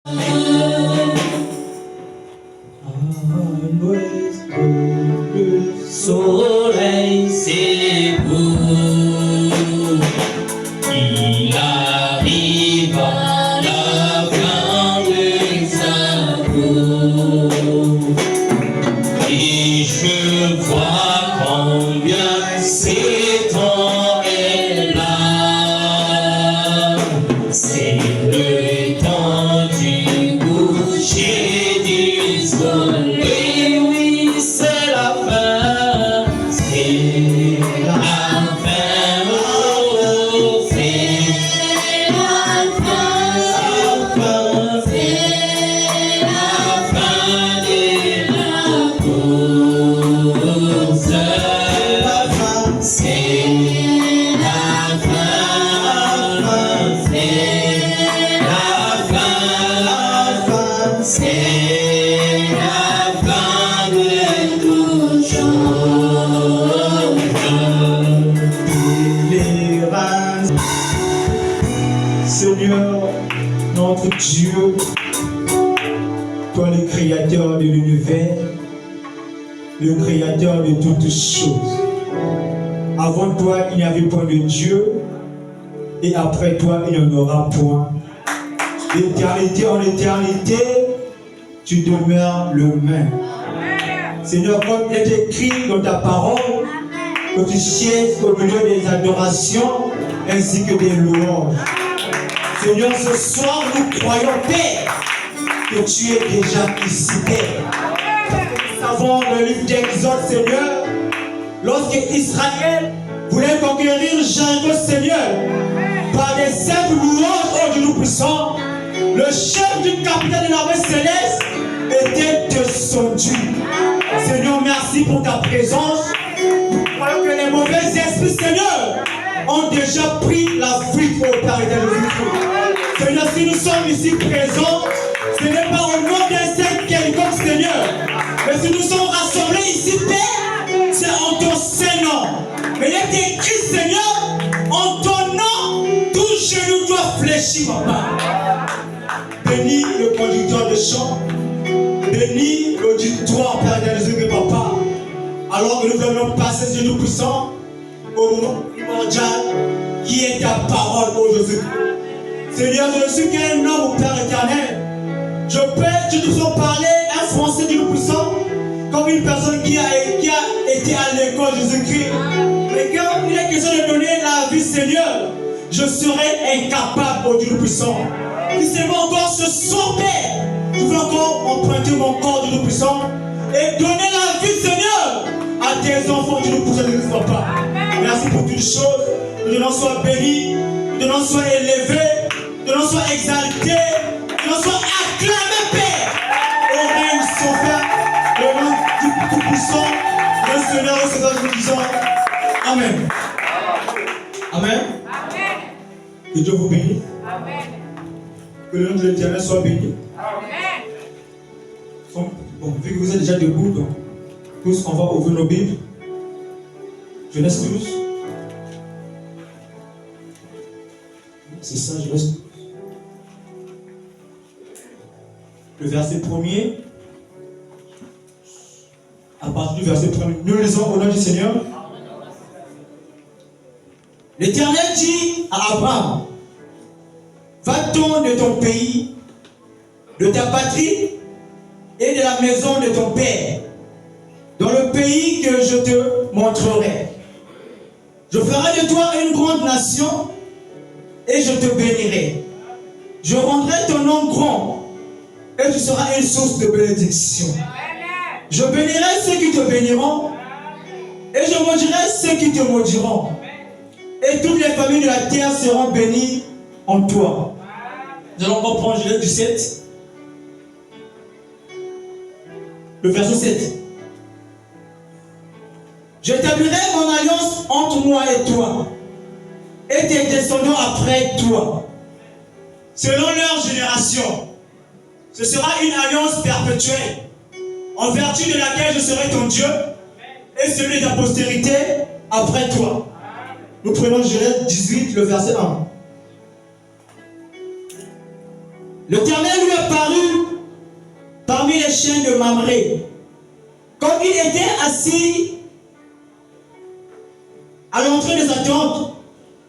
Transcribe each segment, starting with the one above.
Le soleil s'éboule, il arrive à la fin de sa cour, et je vois combien c'est temps est là. C'est le temps du coucher du soleil. Oui, c'est la fin. C'est la fin. Oh, c'est la fin. C'est la fin de la course. C'est la fin. C'est la fin de toute chose. Délivrance. Seigneur, notre Dieu, toi le créateur de l'univers, le créateur de toutes choses. Avant toi, il n'y avait point de Dieu, et après toi, il n'y en aura point. D'éternité en éternité, tu demeures le même. Seigneur, comme il est écrit dans ta parole, que tu sièges au milieu des adorations ainsi que des louanges. Seigneur, ce soir, nous croyons, Père, que tu es déjà ici, Père. Nous savons le livre d'Exode, Seigneur, lorsque Israël voulait conquérir Jéricho, Seigneur, par des simples louanges au Dieu Tout-Puissant, le chef du capitaine de l'armée céleste était descendu. Seigneur, merci pour ta présence. Nous croyons que les mauvais esprits, Seigneur, ont déjà pris la fuite au Père éternel de Jésus. Seigneur, si nous sommes ici présents, ce n'est pas au nom d'un saint quelconque, Seigneur. Mais si nous sommes rassemblés ici, Père, c'est en ton Saint-Nom. Mais il est écrit, Seigneur, en ton nom, tout genou doit fléchir, papa. Bénis le conducteur de chant. Bénis l'auditoire, Père éternel de Jésus, papa. Alors que nous voulons passer ce Dieu puissant au moment primordial qui est ta parole, ô Jésus. Seigneur, je suis qu'un homme, Père éternel. Je peux, tu nous as parlé un français Dieu puissant comme une personne qui a été à l'école de Jésus-Christ. Mais quand il est question de donner la vie, Seigneur, je serai incapable, ô Dieu puissant. Si c'est moi encore ce soir, Père, je veux encore emprunter mon corps, Dieu puissant, et donner la vie, Seigneur, à tes enfants, Dieu puissant, de papa. Merci pour toutes choses. Que le nom soit béni, que le nom soit élevé, que le nom soit exalté, que le nom soit acclamé, Père. Au règne sauveur, le nom du Tout-Puissant, le Seigneur, le Seigneur Tout-Puissant. Amen. Amen. Que Dieu vous bénisse. Amen. Que le nom de l'Éternel soit béni. Amen. Bon, vu que vous êtes déjà debout, donc, tous, on va ouvrir nos Bibles. Genèse 12. C'est ça, Genèse 12. Le verset 1er. À partir du verset 1er. Nous lisons au nom du Seigneur. L'Éternel dit à Abraham: va-t'en de ton pays, de ta patrie et de la maison de ton père, dans le pays que je te montrerai. Je ferai de toi une grande nation et je te bénirai. Je rendrai ton nom grand et tu seras une source de bénédiction. Je bénirai ceux qui te béniront et je maudirai ceux qui te maudiront. Et toutes les familles de la terre seront bénies en toi. Nous allons reprendre Genèse 17. Le verset 7. J'établirai mon alliance entre moi et toi, et tes descendants après toi, selon leur génération. Ce sera une alliance perpétuelle, en vertu de laquelle je serai ton Dieu, et celui de ta postérité après toi. Nous prenons Genèse 18, le verset 1. L'Éternel lui apparut parmi les chiens de Mamré. Quand il était assis à l'entrée de sa tente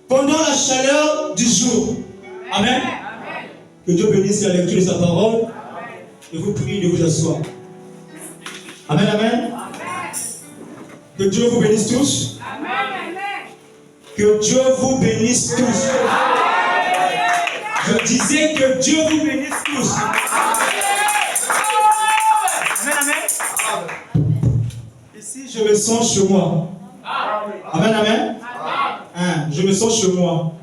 pendant la chaleur du jour. Amen. Que Dieu bénisse la lecture de sa parole. Et vous prie de vous asseoir. Amen, amen. Que Dieu vous bénisse tous. Que Dieu vous bénisse tous. Je disais que Dieu vous bénisse tous. Amen, amen. Ici, je me sens chez moi. Amen, amen. Je me sens chez moi.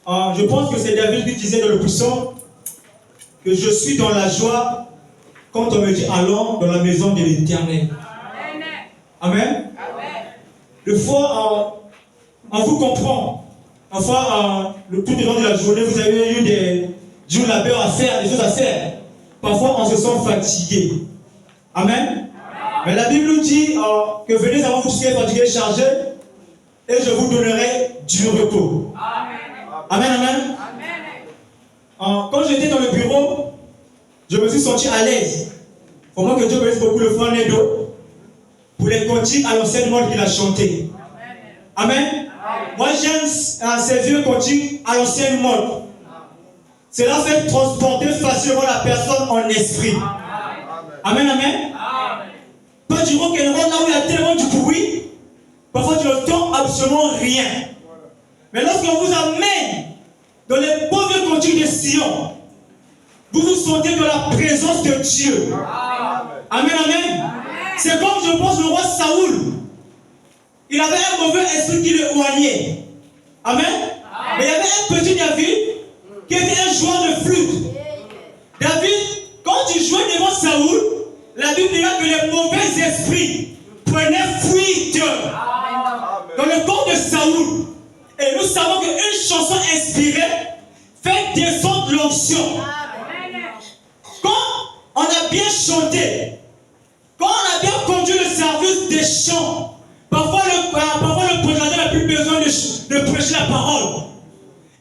Je pense que c'est David qui disait dans le psaume que je suis dans la joie quand on me dit allons dans la maison de l'Éternel. Amen. Des fois, on vous comprend. Enfin, tout au long de la journée, vous avez eu des labeurs à faire, des choses à faire. Parfois, on se sent fatigué. Amen. Mais la Bible nous dit que venez avant vous qui êtes fatigués et chargés, et je vous donnerai du repos. Amen, amen. Quand j'étais dans le bureau, je me suis senti à l'aise. Pour moi que Dieu bénisse beaucoup le frère Nedo pour les cantiques à l'ancienne mode qu'il a chanté. Amen. Moi j'aime ces vieux cantiques à l'ancienne mode. Cela fait transporter facilement la personne en esprit. Amen, amen. Pas du rock and roll là où il y a tellement du bruit. Parfois tu n'entends absolument rien. Mais lorsqu'on vous amène dans les beaux vieux cantiques de Sion, vous vous sentez dans la présence de Dieu. Amen, amen. C'est comme je pense le roi Saoul. Il avait un mauvais esprit qui le éloignait. Amen. Mais il y avait un petit David qui était un joueur de flûte. David, quand il jouait devant Saoul, la Bible dit que les mauvais esprits prenaient fuite dans le corps de Saoul. Et nous savons qu'une chanson inspirée fait descendre l'onction. Quand on a bien chanté, quand on a bien conduit le service des chants, parfois le prédicateur n'a plus besoin de prêcher la parole.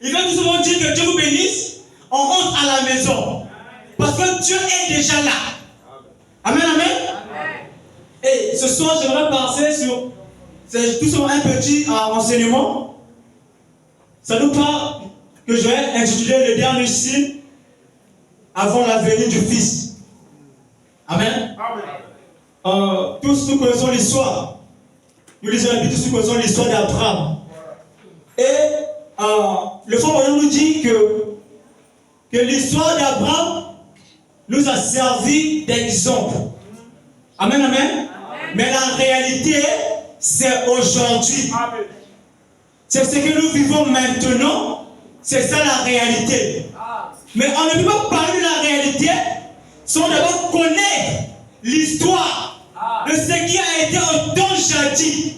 Il va tout simplement dire que Dieu vous bénisse, on rentre à la maison. Parce que Dieu est déjà là. Amen, amen. Et ce soir, j'aimerais passer sur tout simplement un petit enseignement. Ça nous parle que je vais intituler le dernier signe avant la venue du Fils. Amen. Tous nous connaissons l'histoire. Nous lisons la Bible, tous nous connaissons l'histoire d'Abraham. Et le frère nous dit que l'histoire d'Abraham nous a servi d'exemple. Amen, amen. Mais la réalité, c'est aujourd'hui. C'est ce que nous vivons maintenant. C'est ça la réalité. Mais on ne peut pas parler de la réalité sans d'abord connaître l'histoire de ce qui a été au temps jadis.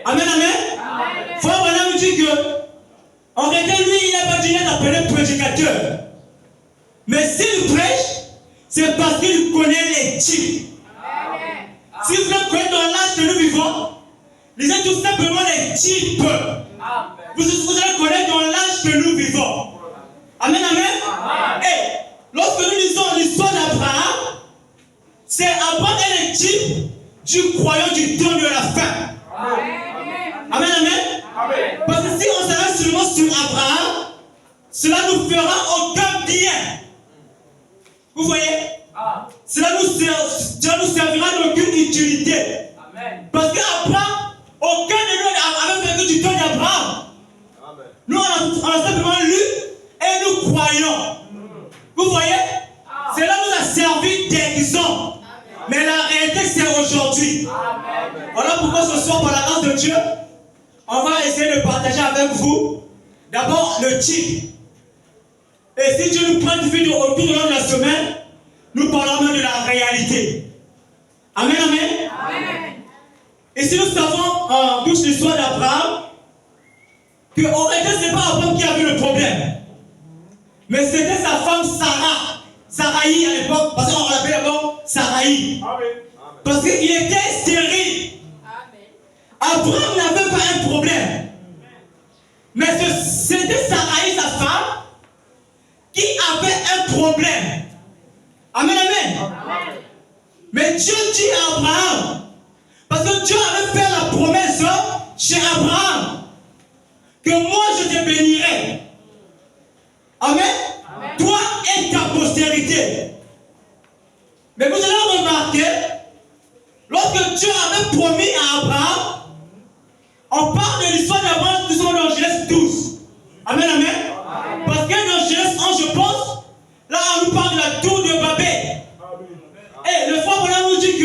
Amen, amen. Frère Branham nous dit que, en réalité, lui, il n'a pas dit d'être appelé prédicateur. Mais s'il prêche, c'est parce qu'il connaît les types. Si vous voulez connaître dans l'âge que nous vivons, lisez tout simplement les types. Vous allez connaître dans l'âge que nous vivons. Amen, amen. Et lorsque nous lisons l'histoire d'Abraham, c'est Abraham est le type du croyant du temps de la fin. Amen, amen. Parce que si on s'arrête seulement sur Abraham, cela ne nous fera aucun bien. Vous voyez? Cela nous servira d'aucune utilité. Parce qu'Abraham, aucun de nous n'avait vécu du temps d'Abraham. Nous, on a simplement lu et nous croyons. Vous voyez? Cela nous a servi d'exemple. Mais la réalité, c'est aujourd'hui. Voilà pourquoi ce soir, par la grâce de Dieu, on va essayer de partager avec vous d'abord le titre. Et si Dieu nous prend du vidéo autour de la semaine, nous parlerons de la réalité. Amen, amen. Et si nous savons en toute l'histoire d'Abraham, que en réalité, ce n'est pas Abraham qui avait le problème. Mais c'était sa femme Sarah. Saraï à l'époque, parce qu'on l'appelait d'abord Saraï. Parce qu'il était stérile. Abraham n'avait pas un problème. Mais c'était Saraï, sa femme, qui avait problème. Amen, amen. Mais Dieu dit à Abraham, parce que Dieu avait fait la promesse chez Abraham, que moi je te bénirai. Amen. Toi et ta postérité. Mais vous allez remarquer, lorsque Dieu avait promis à Abraham, on parle de l'histoire d'Abraham, nous sommes dans Genèse 12. Amen, amen. Parce que dans Genèse 11, je pense, là on nous parle de la tour de Babel. Et le frère Branham nous dit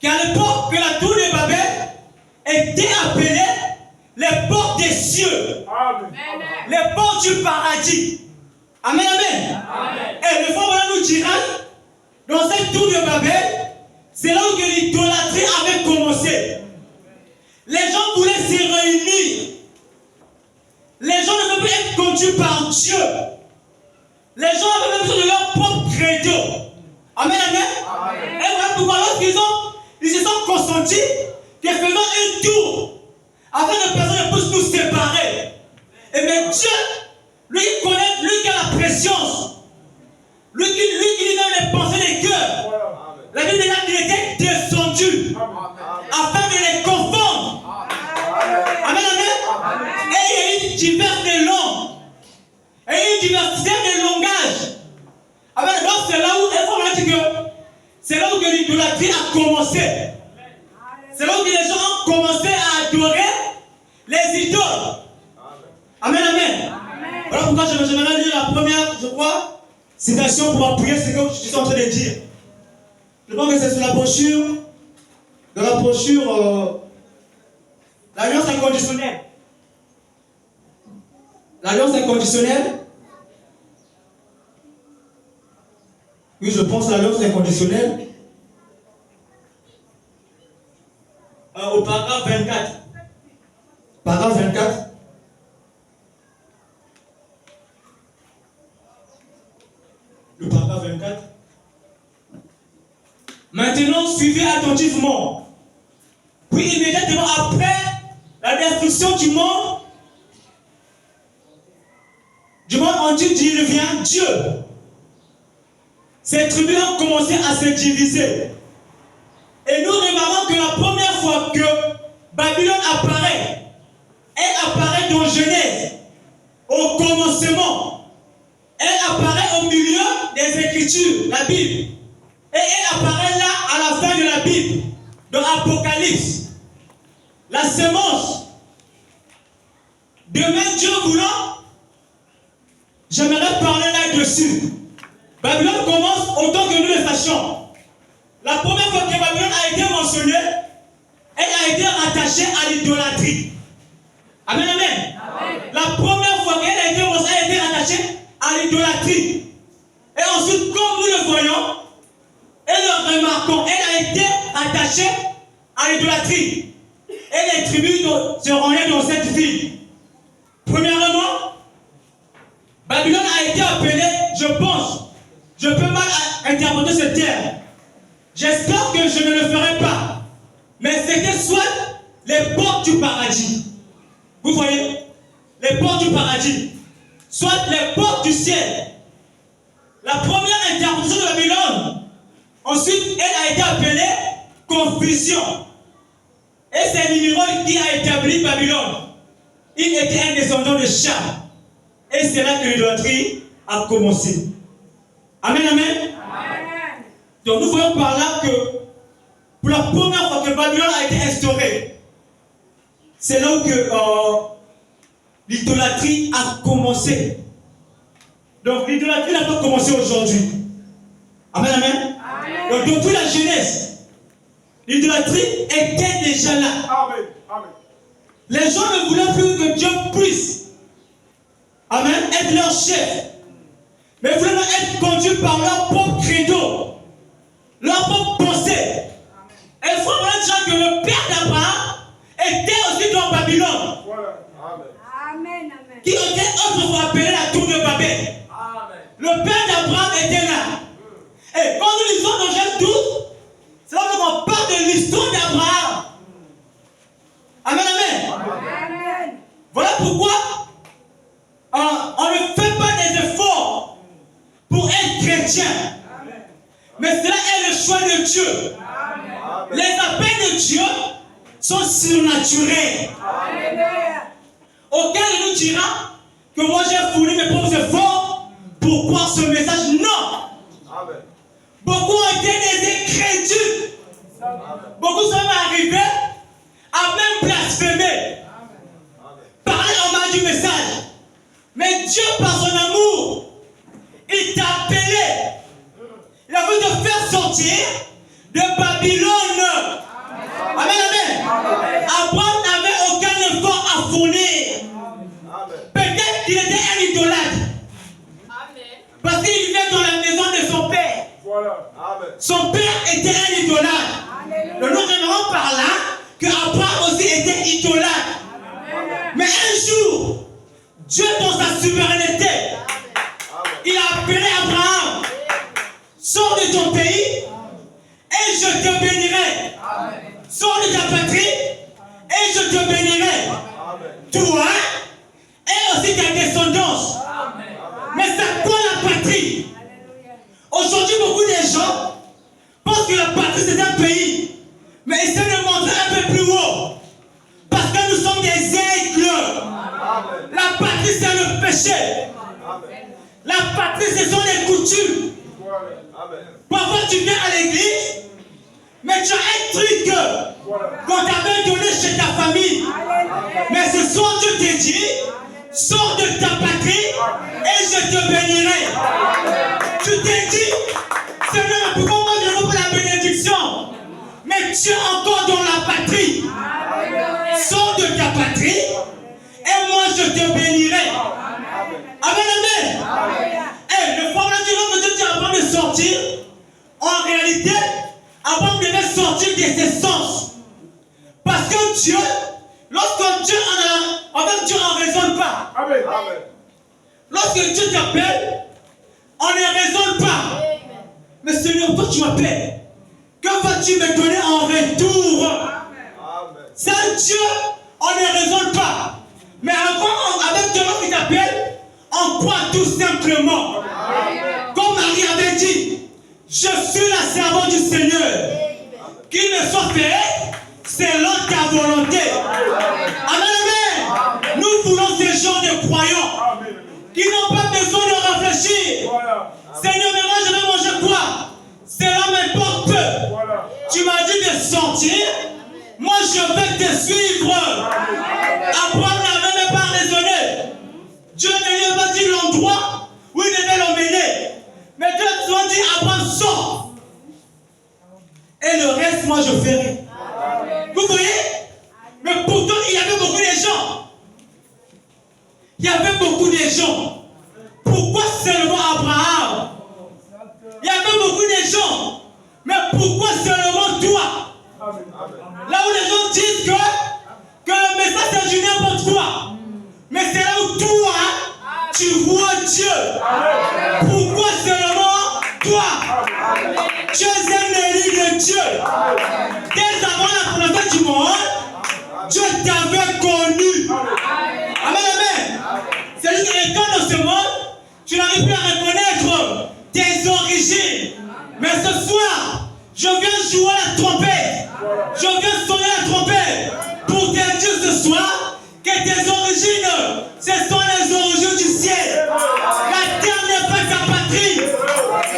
qu'à l'époque que la tour de Babel était appelée les portes des cieux, les portes du paradis. Amen, amen. Et le frère Branham nous dira, dans cette tour de Babel, c'est là où l'idolâtrie avait commencé. Les gens voulaient se réunir. Les gens ne pouvaient plus être conduits par Dieu. Les gens avaient besoin de leur propre credo. Amen, amen. Et voilà pourquoi lorsqu'ils se sont consentis, qu'ils faisaient un tour, afin que personne ne puisse nous séparer. Et mais Dieu, lui qui connaît, lui qui a la préscience, lui qui lit dans les pensées des cœurs, la Bible dit qu'il était descendu, afin de les confondre. Amen, amen. Et il y a une diversité de langues, et une diversité de langages. Amen. Donc c'est là où, il faut dire que c'est là où l'idolâtrie a commencé. C'est là où les gens ont commencé à adorer les idoles. Amen, amen. Voilà pourquoi je vais lire la première, je crois, citation pour appuyer ce que je suis en train de dire. Je pense que c'est sur la brochure, dans la brochure, l'alliance inconditionnelle. L'alliance inconditionnelle. Oui, je pense à l'alliance inconditionnelle. Au paragraphe 24. Paragraphe 24. Le paragraphe 24. Maintenant, suivez attentivement. Puis immédiatement après la destruction du monde entier, il vient Dieu. Ces tribus ont commencé à se diviser. Et nous remarquons que la première fois que Babylone apparaît, elle apparaît dans Genèse, au commencement. Elle apparaît au milieu des Écritures, la Bible. Et elle apparaît là à la fin de la Bible, dans l'Apocalypse. La semence. Demain, Dieu voulant, j'aimerais parler là-dessus. Babylone commence autant que nous le sachions. La première fois que Babylone a été mentionnée, elle a été rattachée à l'idolâtrie. Amen, amen. La première fois qu'elle a été mentionnée, elle a été rattachée à l'idolâtrie. Et ensuite, comme nous le voyons, et le remarquons, elle a été attachée à l'idolâtrie. Et les tribus se rendaient dans cette ville. Premièrement, Babylone a été appelée, je pense, je peux mal interpréter ce terme. J'espère que je ne le ferai pas. Mais c'était soit les portes du paradis. Vous voyez? Les portes du paradis. Soit les portes du ciel. La première interprétation de Babylone, ensuite, elle a été appelée confusion. Et c'est Nimrod qui a établi Babylone. Il était un descendant de Cham. Et c'est là que l'idolâtrie a commencé. Amen, amen. Donc nous voyons par là que pour la première fois que Babylone a été instaurée, c'est là que l'idolâtrie a commencé. Donc l'idolâtrie n'a pas commencé aujourd'hui. Amen, amen. Donc depuis la Genèse, l'idolâtrie était déjà là. Amen. Amen. Les gens ne voulaient plus que Dieu puisse, amen, être leur chef. Mais ils voulaient être conduits par leur propre credo, leur propre pensée. Et il faut vraiment dire que le père d'Abraham était aussi dans Babylone. Voilà. Amen. Qui était autrefois appelé la tour de Babel. Le père d'Abraham était là. Et quand nous lisons dans Genèse 12, c'est là qu'on parle de l'histoire d'Abraham. Amen, amen. Voilà pourquoi on ne fait pas des efforts chrétiens. Mais cela est le choix de Dieu. Les appels de Dieu sont surnaturels. Aucun de nous dira que moi j'ai fourni mes propres efforts pour croire ce message. Non. Beaucoup ont été des incrédules. Beaucoup sont arrivés à même blasphémer, parler en mal du message. Mais Dieu, par son amour, il t'a appelé. Il a voulu te faire sortir de Babylone. Amen, amen. Abraham n'avait aucun effort à fournir. Peut-être qu'il était un idolâtre. Parce qu'il vivait dans la maison de son père. Son père était un idolâtre. Nous remarquons par là que Abraham aussi était idolâtre. Mais un jour, Dieu dans sa souveraineté, il a appelé Abraham. Sors de ton pays et je te bénirai. Sors de ta patrie et je te bénirai. Toi et aussi ta descendance. Mais c'est quoi la patrie? Aujourd'hui, beaucoup de gens pensent que la patrie c'est un pays. Mais essaie de montrer un peu plus haut. Parce que nous sommes des aigles. La patrie c'est le péché. La patrie ce sont les coutumes. Parfois tu viens à l'église, mais tu as un truc qu'on t'avait donné chez ta famille. Mais ce soir Dieu te dit, sors de ta patrie et je te bénirai. Tu t'es dit, Seigneur, pourquoi moi je veux pas la bénédiction? Mais tu es encore dans la patrie. Sors de ta patrie et moi je te bénirai. Amen, amen. Et le problème du nom de Dieu, tu avant de sortir, en réalité, avant de sortir de ses sens. Parce que Dieu, lorsque Dieu Dieu n'en raisonne pas. Amen. Lorsque Dieu t'appelle, on ne raisonne pas. Mais Seigneur, toi tu m'appelles. Que vas-tu me donner en retour? C'est un Dieu, on ne raisonne pas. Mais avant, avec Dieu qui t'appelle, on croit tout simplement. Comme Marie avait dit, je suis la servante du Seigneur. Qu'il me soit fait selon ta volonté. Amen, amen. Nous voulons ces gens de croyants qui n'ont pas besoin de réfléchir. Seigneur, mais moi je vais manger quoi? Cela m'importe peu. Tu m'as dit de sortir. Moi je vais te suivre. Abraham n'avait même pas raisonné. Dieu ne lui a pas dit l'endroit où il devait l'emmener. Mais Dieu nous a dit, Abraham, sort. Et le reste, moi, je ferai. Vous voyez? Mais pourtant, il y avait beaucoup de gens. Il y avait beaucoup de gens. Pourquoi seulement Abraham? Il y avait beaucoup de gens. Mais pourquoi seulement toi? Là où les gens disent que le message c'est du n'importe quoi. Mais c'est là où toi, tu vois Dieu. Pourquoi seulement toi? Tu es un élu de Dieu. Dès avant la fondation du monde, Dieu t'avait connu. Amen, amen. C'est juste qu'étant dans ce monde, tu n'arrives plus à reconnaître tes origines. Mais ce soir, je viens jouer la trompette. Je viens sonner la trompette pour te dire ce soir que tes origines, ce sont les origines du ciel. La terre n'est pas ta patrie.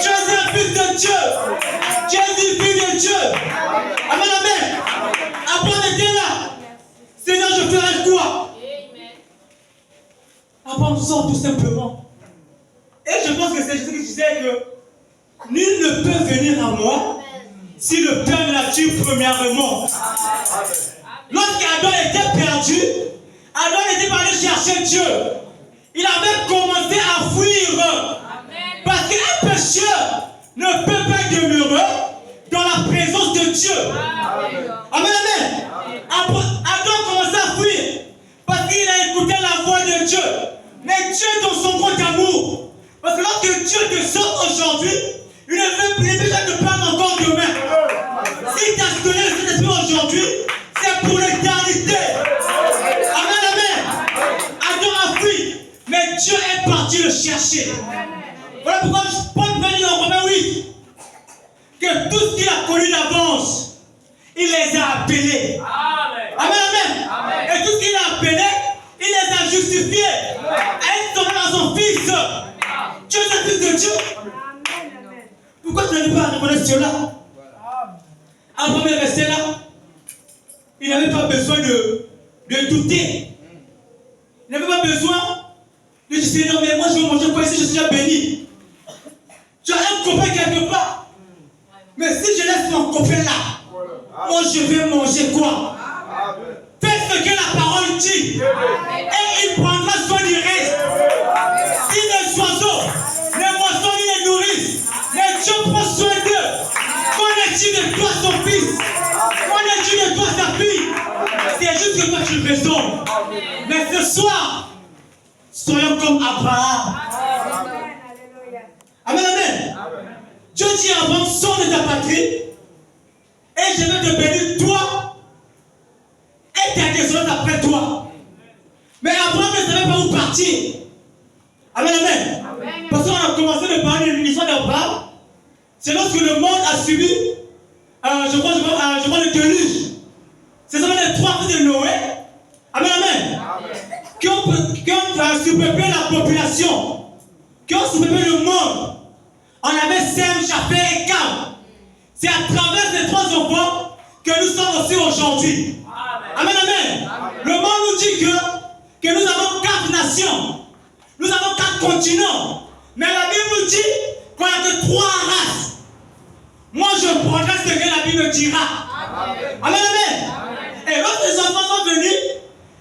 Tu es un fils de Dieu. Tu es une fille de Dieu. Amen, amen. Après, était là. Seigneur, je ferai quoi? Abraham sort tout simplement. Et je pense que c'est Jésus qui disait que nul ne peut venir à moi si le Père ne l'a tué premièrement. Lorsqu'Adam était perdu, Adam était allé chercher Dieu. Il avait commencé à fuir. Parce qu'un pécheur ne peut pas demeurer dans la présence de Dieu. Amen, amen. Adam commençait à fuir parce qu'il a écouté la voix de Dieu. Mais Dieu dans son grand amour. Parce que lorsque Dieu te sort aujourd'hui, il ne veut déjà te parler encore demain. Si tu as donné le Saint-Esprit aujourd'hui, c'est pour l'éternité. Amen, amen. Adam a fui, mais Dieu est parti le chercher. Voilà pourquoi Paul va dire au Dieu. Amen. Pourquoi tu n'arrives pas à reconnaître cela? À premier verset là, il n'avait pas besoin de douter. Il n'avait pas besoin de dire Seigneur, mais moi je vais manger quoi ici, je suis déjà béni. Tu as un copain quelque part. Mais si je laisse mon copain là, moi je vais manger quoi? Fais ce que la parole dit. Et il prendra soin du reste. Si les oiseaux, les moissons, ils les nourrissent, les dieux prennent soin d'eux. Qu'en est-il de toi, son fils? Qu'en est-il de toi, sa fille? C'est juste que toi tu raisonnes. Mais ce soir, soyons comme Abraham. Amen, amen. Dieu dit à Abraham, sors de ta patrie et je vais te bénir toi et ta descendance après toi. Mais Abraham ne savait pas où partir. Amen, amen. Parce qu'on a commencé de parler de l'histoire d'Abraham. C'est lorsque le monde a subi, je crois le déluge. C'est seulement les 3 fils de Noé. Amen, amen. Qui ont surpeuplé la population, qui ont surpeuplé le monde. On avait Sem, Japheth et Cam. C'est à travers ces 3 enfants que nous sommes aussi aujourd'hui. Amen, amen. Le monde nous dit que nous avons 4 nations. Nous avons 4 continents. Mais la Bible nous dit qu'on a que 3 races. Moi, je prendrai ce que la Bible dira. Amen, amen. Et lorsque les enfants sont venus,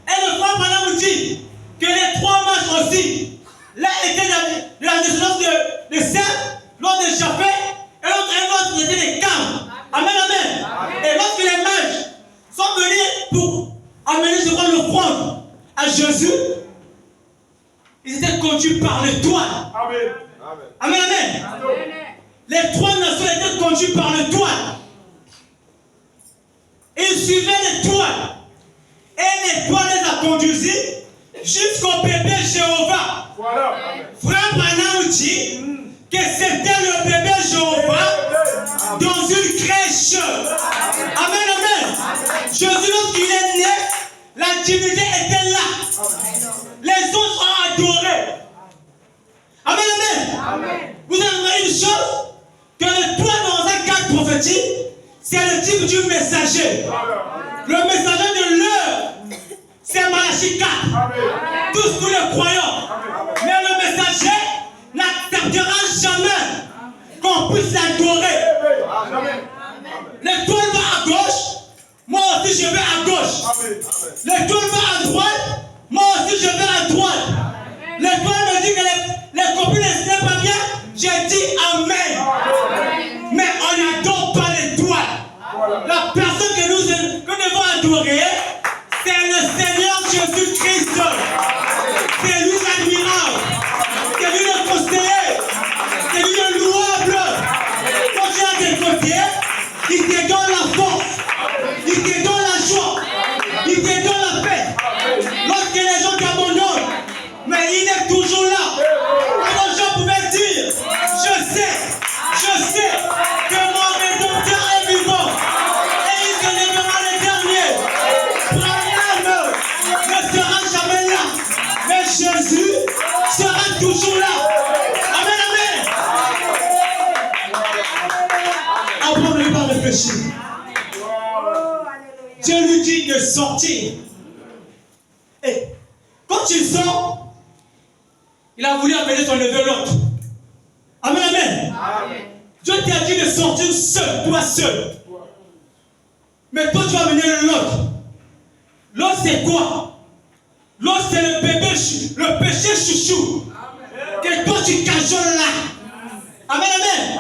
et le frère Branham nous dit que les 3 mages aussi, l'un était de la descendance de Sem, l'autre de Japheth, et l'autre était de Cam. Amen, amen. Et lorsque les mages sont venus pour amener, je crois, l'offrande à Jésus, ils étaient conduits par l'étoile. Amen, amen. Les 3 nations étaient conduites par l'étoile. Ils suivaient l'étoile. Et l'étoile les a conduits jusqu'au bébé Jéhovah. Frère Branham dit que c'était le bébé Jéhovah dans une crèche. Amen, amen. Jésus, lorsqu'il est né, la divinité était là. Les autres ont adoré. Amen, amen. Vous avez remarqué une chose, que l'étoile dans un cadre prophétique, c'est le type du messager. Le messager de l'heure, c'est Malachie 4. Tous nous les croyons. Mais le messager n'acceptera jamais qu'on puisse l'adorer. L'étoile va à gauche, moi aussi je vais à gauche. L'étoile va à droite, moi aussi je vais à droite. L'étoile me dit que les copines ne sont pas bien, j'ai dit Amen. Mais on n'adore pas l'étoile. La personne que nous devons adorer, c'est le Seigneur Jésus-Christ. C'est lui l'admirable. C'est lui le conseiller. C'est lui le louable. Quand tu as des côtés, il te donne la force. Il te donne la joie. Il te donne la paix. Lorsque les gens t'abandonnent, mais il est toujours là. Quand les gens pouvaient dire, je sais que mon Rédempteur est vivant. Et il se lèvera le dernier. Branham ne sera jamais là. Mais Jésus sera toujours là. Amen, amen. Abraham ne pas réfléchir. Dieu lui dit de sortir. Et quand il sort, il a voulu amener son neveu l'autre. Amen, amen. Dieu t'a dit de sortir seul, toi seul. Mais toi tu vas amener l'autre. L'autre c'est quoi? L'autre c'est le péché chouchou. Que toi tu cajoles là. Amen, amen.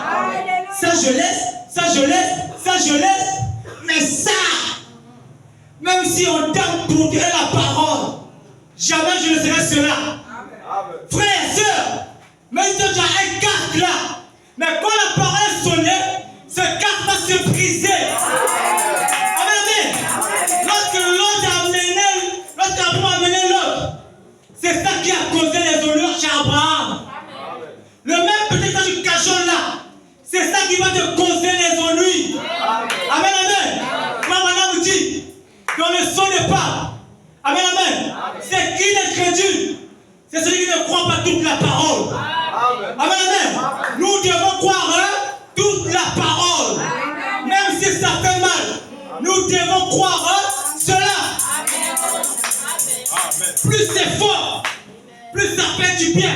Ça je laisse. Mais ça, même si on t'aime pour dire la parole, jamais je ne serai cela. Frères et sœurs, même si tu as un casque là, mais quand la parole est sonnée, ce casque va se briser. Amen. Lorsqu'Abraham a amené l'autre, c'est ça qui a causé les honneurs chez Abraham. Le même peut-être du cachot là, c'est ça qui va te causer les ennuis. Amen, amen. Maman vous dit, qu'on ne sonne pas. Amen, amen. C'est qui l'incrédule? C'est celui qui ne croit pas toute la parole. Amen, amen. Nous devons croire toute la parole. Même si ça fait mal, nous devons croire cela. Plus c'est fort, plus ça fait du bien.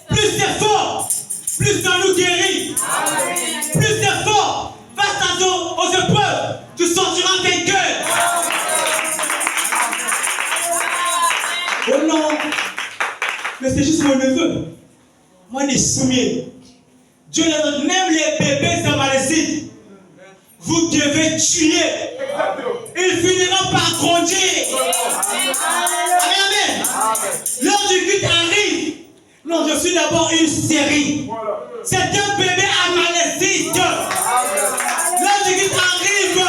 Plus c'est fort, plus ça nous guérit. Plus c'est fort, face aux épreuves, tu sortiras vainqueur. Oh non, mais c'est juste mon neveu. Moi, les soumis. Dieu les donne, même les bébés amalecites. Vous devez tuer. Ils finiront par grandir. Amen. L'heure du culte arrive. Non, je suis d'abord une série. C'est un bébé amalécite. L'heure du culte arrive.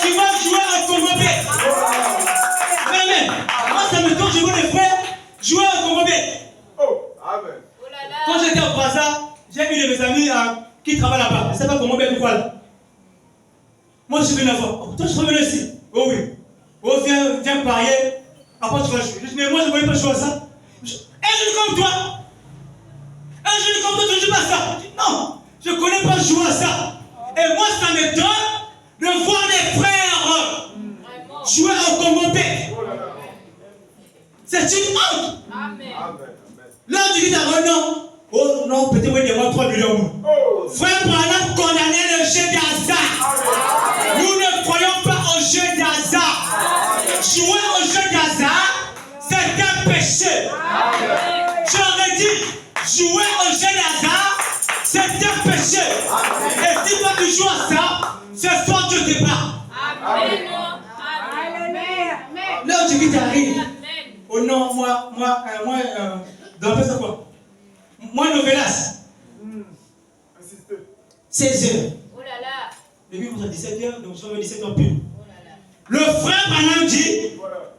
Tu vas jouer au Congo-Bé. Amen. Moi, ça me tombe, je vois les frères jouer au Congo-Bé. Quand j'étais au Brazza, j'ai eu de mes amis qui travaillent là-bas. Je ne sais pas comment bien du quoi. Moi, je suis venu là-bas. Oh, toi, je suis revenu ici. Oh oui. Oh, viens parier. Après, tu vas jouer. Je dis, mais moi, je ne voulais pas jouer à ça. Un jeune comme toi. Un jeune comme toi, tu ne joues pas à ça. Je dis, non, je ne connais pas jouer à ça. Et moi, ça m'étonne de voir les frères jouer au Congo-Bé. C'est une honte. Là, tu dis à non. Oh non, peut-être oui, il y a 3 millions. Frère Branham condamnait le jeu d'hasard. Nous ne croyons pas au jeu d'hasard. Jouer au jeu d'hasard, c'est un péché. J'aurais dit, jouer au jeu d'hasard, c'est un péché. Et si toi tu joues à ça, ce soir tu te bats. Là où tu arrives. Oh non, moi, dans ça quoi? Moi, Novelas. 16 heures. Oh là là. Le but pour 17 heures, donc je vais 17 heures pile. Le frère Branham dit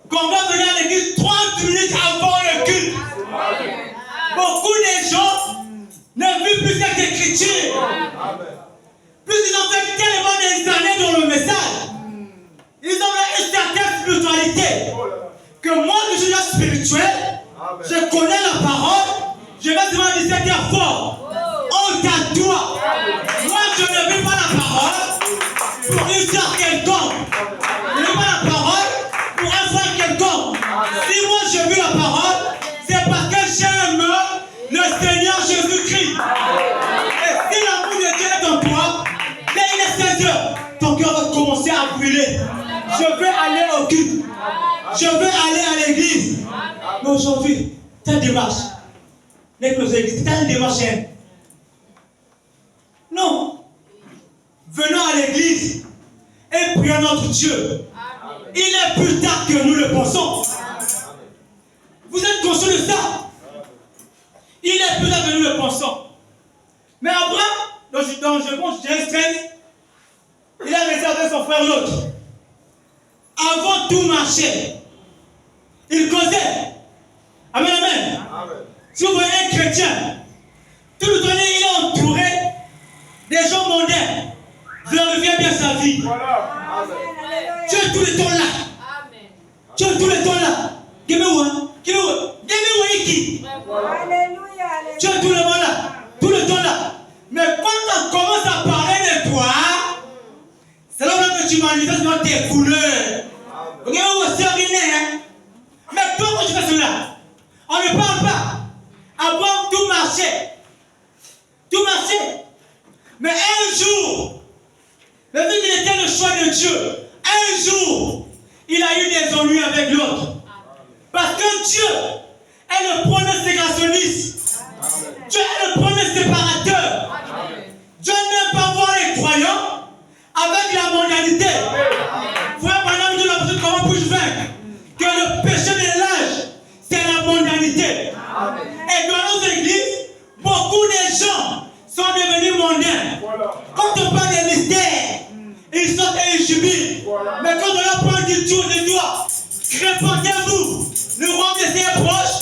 qu'on va venir à l'église 30 minutes avant le culte. Beaucoup de gens ne vivent plus cette écriture. Plus ils ont fait tellement des années dans le message, ils ont une certaine spiritualité. Que moi, je suis là spirituel, je connais la parole. Je vais devant 17 heures fort. Honte à toi. Moi, je ne vis pas la parole pour une soeur quelconque. Je ne vis pas la parole pour un frère quelconque. Si moi, je vis la parole, c'est parce que j'aime le Seigneur Jésus-Christ. Et si l'amour de Dieu est en toi, dès il est 16 heures, ton cœur va commencer à brûler. Je veux aller au culte. Je veux aller à l'église. Mais aujourd'hui, ta démarche. C'est une démarche. Non. Venons à l'église et prions notre Dieu. Il est plus tard que nous le pensons. Vous êtes conscients de ça? Il est plus tard que nous le pensons. Mais Abraham, je pense Genèse 13, il a réservé son frère Lot. Avant tout marcher, il causait. Amen, amen. Si vous voyez un chrétien, tout le temps il est entouré des gens mondains. Vérifiez bien sa vie. Tu es tout le temps là. Tu es tout le temps là. Tu es tout le temps là. Tout le temps là. Mais quand on commence à parler de toi, c'est là que tu manifestes dans tes couleurs. Mais comment tu fais cela? On ne parle pas. Avant tout marchait. Tout marchait. Mais un jour, le fait qu'il était le choix de Dieu, un jour, il a eu des ennuis avec l'autre. Parce que Dieu est le premier ségrationniste. Dieu est le premier séparateur. Dieu n'aime pas voir les croyants avec la mondialité. Frère, pendant que nous comment puis-je vaincre? Que le péché de l'âge, c'est la mondialité. Et dans nos églises, beaucoup de gens sont devenus mondains. Quand on parle des mystères, ils sont éligibles. Mais quand on leur parle du tour de doigt, répondez-vous, le roi des est proche.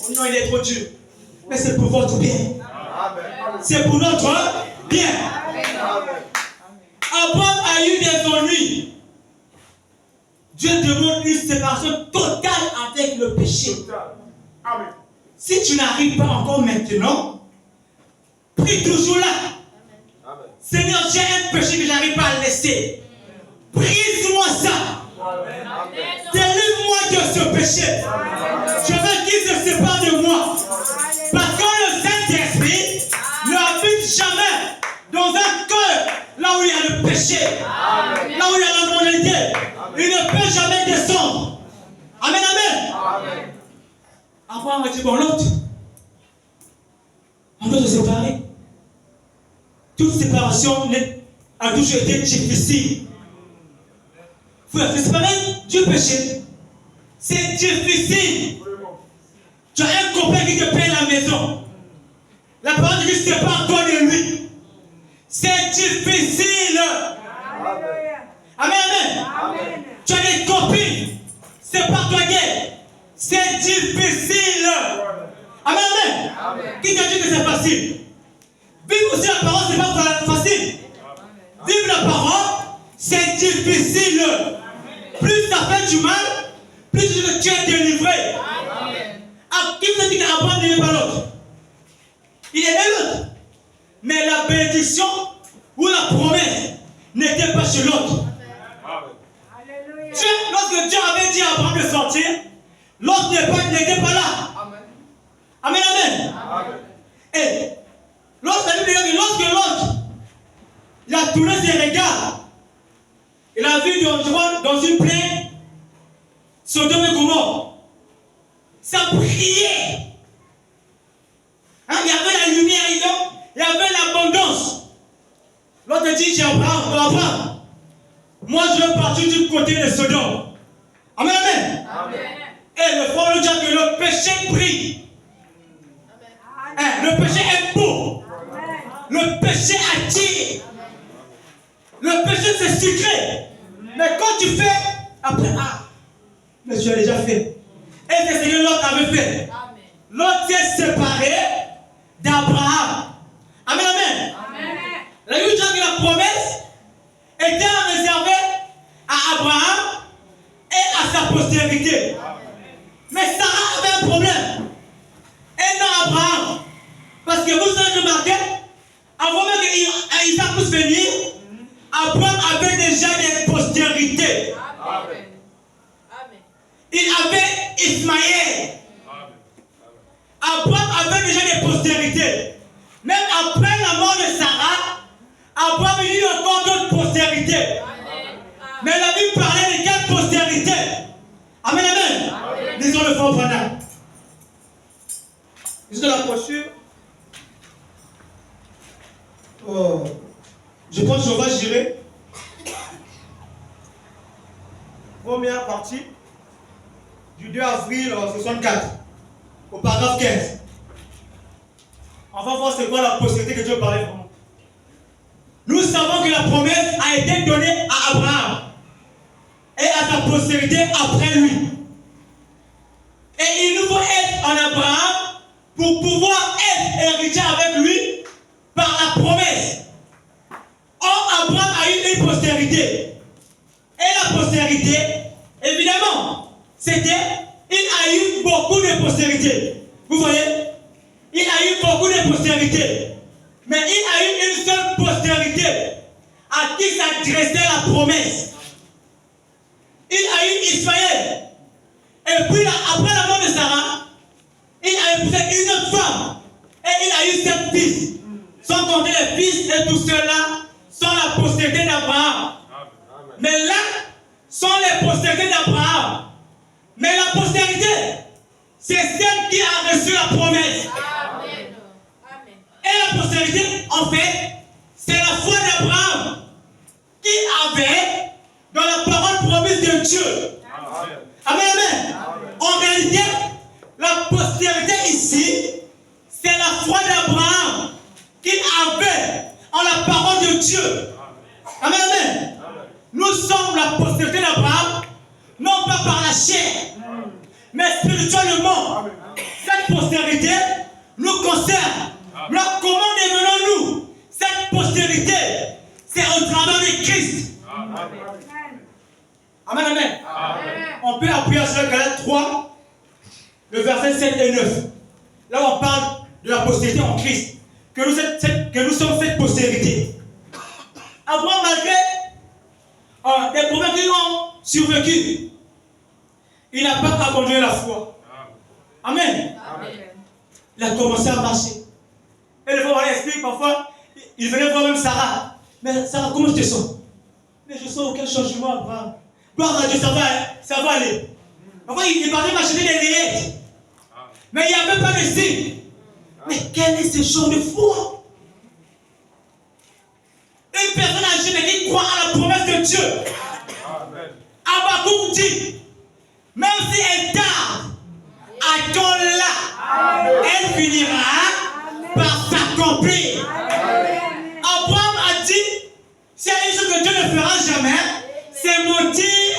Oh non, il est trop dur. Mais c'est pour votre bien. C'est pour notre bien. Abraham a eu des ennuis. Dieu demande une séparation totale avec le péché. Si tu n'arrives pas encore maintenant, prie toujours là. Amen. Seigneur, j'ai un péché que je n'arrive pas à laisser. Brise-moi ça. Amen. Délivre-moi de ce péché. Je veux qu'il se sépare de moi. Parce que le Saint-Esprit ne habite jamais dans un cœur là où il y a le péché, là où il y a la moralité. Il ne peut jamais descendre. Amen, amen. Après, on va dire, bon, l'autre, on doit se séparer. Toute séparation a toujours été difficile. Il faut se séparer du péché. C'est difficile. Tu as un copain qui te paye la maison. La parole de Dieu se sépare toi de lui. C'est difficile. Amen, amen. Tu as des copines. Sépare-toi d'elle. C'est difficile. Amen, amen. Qui t'a dit que c'est facile? Vivre aussi la parole, c'est pas facile. Vivre la parole, c'est difficile. Plus ça fait du mal, plus tu es délivré. Qui vous a dit qu'Abraham n'aimait pas l'autre? Il aimait l'autre. Mais la bénédiction ou la promesse n'était pas chez l'autre. Lorsque Dieu avait dit à Abraham de sortir, l'autre n'était pas là. Amen, amen. Et lorsque l'autre, il a tourné ses regards, il a vu dans une plaine Sodome et Gomorrhe. Ça priait. Hein, il y avait la lumière, il y avait l'abondance. L'autre dit, j'ai Abraham, moi je veux partir du côté de Sodome. Amen, amen. Et le frère lui dit que le péché brille. Hein, le péché est beau. Le péché attire. Le péché c'est sucré. Mais quand tu fais, après, mais tu as déjà fait. Et c'est ce que l'autre avait fait. L'autre s'est séparé d'Abraham. Amen, amen. La Bible dit que la promesse était réservée à Abraham et à sa postérité. Mais Sarah avait un problème. Et non Abraham. Parce que vous avez remarqué, avant même qu'Isaac puisse venir, Abraham avait déjà des postérités. Il avait Ismaël. Abraham avait déjà des postérités. Même après la mort de Sarah, Abraham a eu encore d'autres postérités. Mais la Bible parlait de quelle postérité? Amen, amen. Lisons le fort Branham. Lisons la brochure. Je pense qu'on va gérer. Première partie du 2 avril 64, au paragraphe 15. On va voir c'est quoi la postérité que Dieu parlait vraiment. Nous savons que la promesse a été donnée à Abraham et à sa postérité après lui. Et il nous faut être en Abraham pour pouvoir être héritier avec lui par la promesse. Or, Abraham a eu une postérité. Et la postérité, évidemment, c'était, il a eu beaucoup de postérité. Vous voyez? Il a eu beaucoup de postérité. Mais il a eu une seule postérité à qui s'adressait la promesse. Il a eu Ismaël. Et puis, après la mort de Sarah, il a épousé une autre femme. Et il a eu 7 fils. Sans compter les fils et tout cela sont la postérité d'Abraham. Mais là, sont les postérités d'Abraham. Mais la postérité, c'est celle qui a reçu la promesse. Et la postérité, en fait, c'est la foi d'Abraham qui avait dans la parole promise de Dieu. Amen, amen. En réalité, la postérité ici, c'est la foi d'Abraham qui avait en la parole de Dieu. Amen, amen. Nous sommes la postérité d'Abraham, non pas par la chair, mais spirituellement. Cette postérité nous concerne. Alors comment devenons-nous cette postérité? C'est au travers de Christ. Amen, amen. On peut appuyer sur Galates 3, le verset 7 et 9. là où on parle de la postérité en Christ, que nous sommes cette postérité. Abraham, malgré des problèmes qui ont survécu, il n'a pas abandonné la foi. Amen. Amen. Il a commencé à marcher. Et le frère explique parfois, il venait voir même Sarah. Mais Sarah, comment je te sens? Mais je sens aucun changement, Abraham. Gloire à Dieu, ça va aller. Parfois, il partait m'acheter des layettes. Mais il n'y avait pas de signe. Mais quel est ce genre de foi? Une personne âgée mais qui croit à la promesse de Dieu. Habakkuk dit, même si elle tarde, attends-la, elle finira par s'accomplir. Abraham a dit, s'il y a une chose que Dieu ne fera jamais, c'est mentir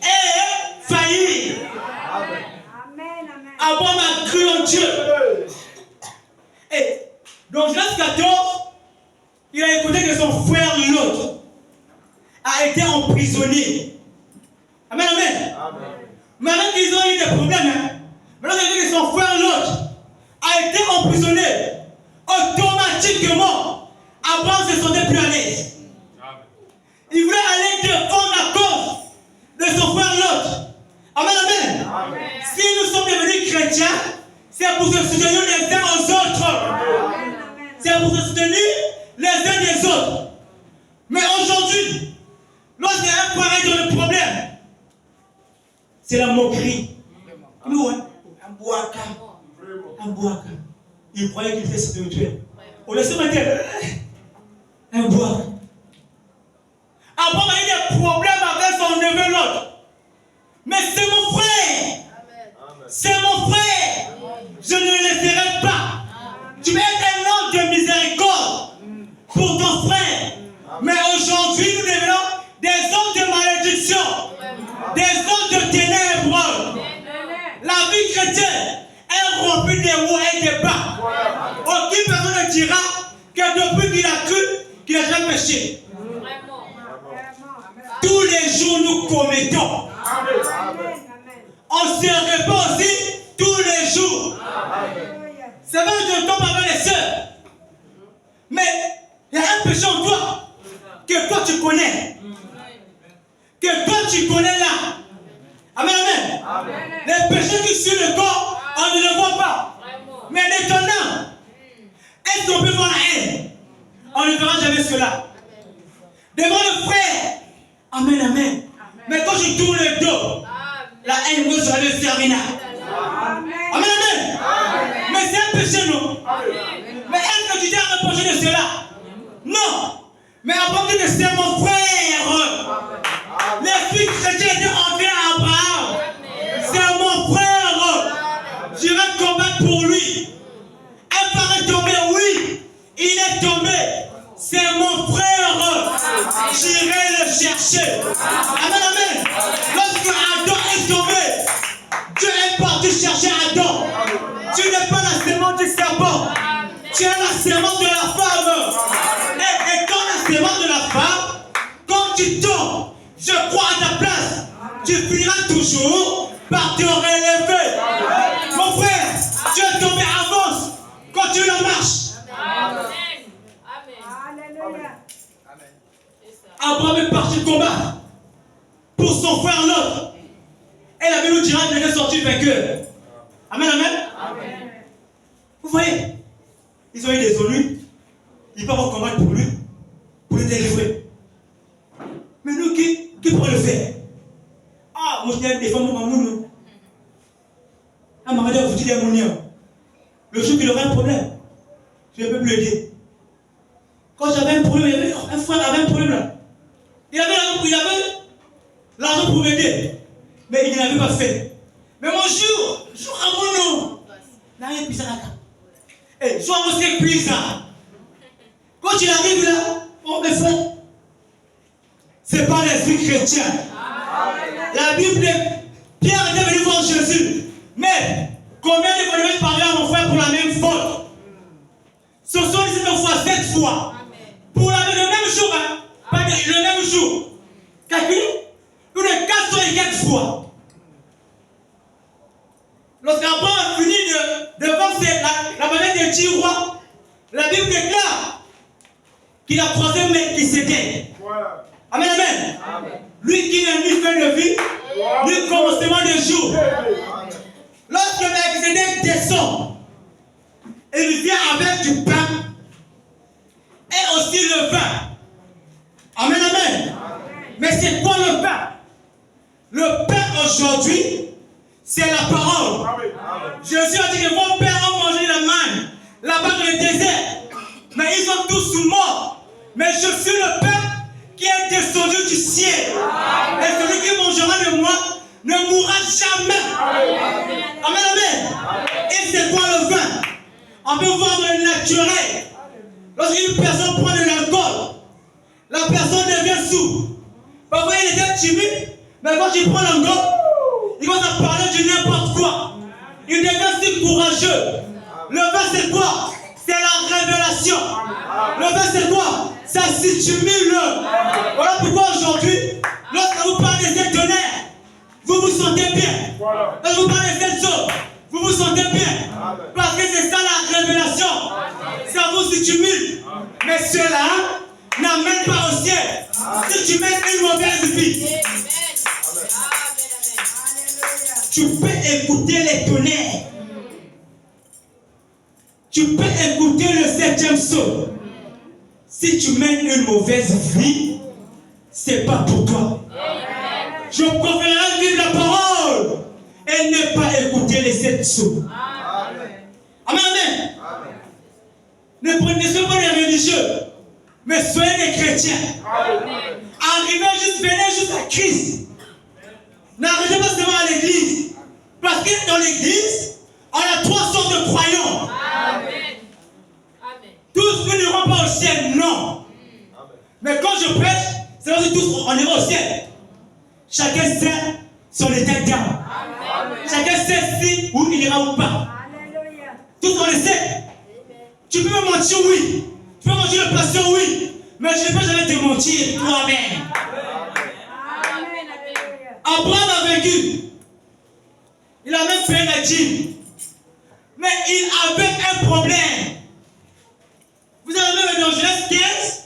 et faillir. Abraham a cru en Dieu. Et donc, Genèse 14, il a écouté que son frère Lot a été emprisonné. Amen, amen. Maintenant qu'ils ont eu des problèmes, maintenant qu'ils ont vu que son frère Lot a été emprisonné, automatiquement, Abraham se sentait plus à l'aise. Il voulait aller défendre la cause de son frère Lot. Amen, amen. Si nous sommes devenus chrétiens, c'est pour se soutenir les uns aux autres. C'est pour se soutenir les uns des autres. Mais aujourd'hui, lorsqu'il y a un frère dans le problème, c'est la moquerie. Nous, un boaka. Il croyait qu'il était spirituel. On laissait dire un boaka. Abraham a eu des problèmes avec son neveu Lot. Mais c'est mon frère. C'est mon frère. Je ne le laisserai pas. Tu vas être un homme de miséricorde pour ton frère. Mais aujourd'hui, nous devenons des hommes de malédiction, des hommes de ténèbres. La vie chrétienne est remplie des hauts et des bas. Aucune personne ne dira que depuis qu'il a cru, qu'il a jamais péché. Tous les jours, nous commettons. On se répand aussi tous les jours. C'est vrai que je tombe avec les sœurs. Mais il y a un péché en toi que toi tu connais. Que toi tu connais là. Amen, amen. Les péchés qui sur le corps, on ne les voit pas. Mais l'étonnant, est-ce qu'on peut voir la haine? On ne verra jamais cela. Devant le frère. Amen, amen. Mais quand je tourne le dos, la haine me sera le servina. Amen, amen. Mais c'est un péché, non? Mais est-ce que tu t'es reproché de cela? Non. Mais avant que c'est mon frère. Les filles chrétiennes étaient entrées à Abraham. C'est mon frère. J'irai combattre pour lui. Elle paraît tomber, oui. Il est tombé. C'est mon frère. J'irai le chercher. Amen, amen. Lorsque Adam est tombé, Dieu est parti chercher Adam. Tu n'es pas la sémence du serpent. Tu es la sémence de la femme. Et quand la sémence de la femme, quand tu tombes, je crois à ta place, tu finiras toujours par te relever. Mon frère, tu es tombé, avance. Continue la marche. Abraham est parti combattre pour son frère Lot. Et la Bible nous dira qu'il est sorti vainqueur. Amen, amen. Vous voyez, ils ont eu des ennuis. Ils peuvent combattre pour lui, pour le délivrer. Mais nous, qui pourrait le faire? Ah, moi je viens défendre mon maman. Ah, ma mère, vous dites à mon lien. Le jour qu'il aura un problème, je ne peux plus l'aider. Quand j'avais un problème, il y avait un frère avait un problème là. Il avait l'argent pour m'aider. Mais il ne l'avait pas fait. Mais mon jour à mon nom, il n'a rien pu s'arrêter. Et jour à mon bizarre. Quand il arrive là, oh mes frères, ce n'est pas l'esprit chrétien. La Bible, Pierre était venu voir Jésus. Mais combien de fois je parler à mon frère pour la même faute? Ce sont 17 fois, 7 fois. Pour le même jour, hein? Pas le même jour. Calcule, plus de 404 fois. Lorsqu'Abraham a fini de vendre qu'il a croisé Melchisédek. Amen, amen. Lui qui n'est ni fin de vie, ni commencement de jour. Lorsque Melchisédek descend, il vient avec du pain et aussi le vin. Amen, amen. Mais c'est quoi le pain? Le pain aujourd'hui, c'est la parole. Jésus a dit que vos pères ont mangé la manne là-bas dans le désert, mais ils sont tous morts. Mais je suis le pain qui est descendu du ciel. Et celui qui mangera de moi ne mourra jamais. Amen, amen. Et c'est quoi le vin? On peut voir dans le naturel. Lorsqu'une personne prend de l'alcool, la personne devient sourde. Parfois il était timide, mais quand il prend l'angle, il commence à parler de n'importe quoi. Il devient si courageux. Le vin c'est quoi? C'est la révélation. Le vin c'est quoi? Ça stimule. Voilà pourquoi aujourd'hui, lorsque vous parlez de cette tonnerre, vous vous sentez bien. Lorsque vous parlez de cette chose, vous vous sentez bien. Parce que c'est ça la révélation. Ça vous stimule. Mais cela n'amène pas au ciel. Si tu mets une mauvaise vie, tu peux écouter les tonnerres. Tu peux écouter le 7e psaume. Si tu mènes une mauvaise vie, c'est pas pour toi. Je préférerais vivre la parole et ne pas écouter les 7 psaumes. Amen, amen. Ne soyez pas des religieux, mais soyez des chrétiens. Venez juste à Christ. N'arrêtez pas seulement à l'église. Parce que dans l'église, on a 3 sortes de croyants. Tous nous n'iront pas au ciel, non. Mais quand je prêche, c'est parce que tous on ira au ciel. Chacun sait son état d'âme. Chacun sait si où il ira ou pas. Tous on le sait. Tu peux me mentir, oui. Tu peux mentir le pasteur, oui. Mais je ne peux jamais te mentir toi-même. Abraham a vaincu. Il a même fait la dîme. Mais il avait un problème. Vous avez même dans Genèse 15,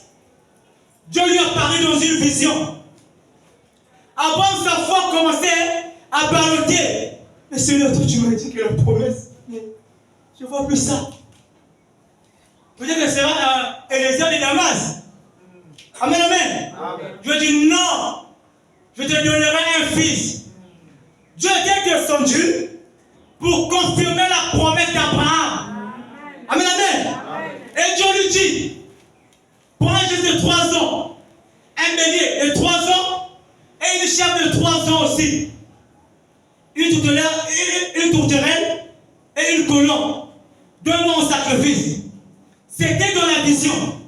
Dieu lui a parlé dans une vision. Abraham, sa foi commençait à balloter. Mais Seigneur, toi tu m'as dit que la promesse, mais je ne vois plus ça. Peut-être que c'est Élisée de Damas. Amen, amen. Je dis non. Je te donnerai un fils. Dieu était descendu pour confirmer la promesse d'Abraham. Amen, amen. Et Dieu lui dit, prends juste de 3 ans, un bélier de 3 ans, et une chèvre de 3 ans aussi. Une tourterelle et une colombe. Donne-moi en sacrifice. C'était dans la vision.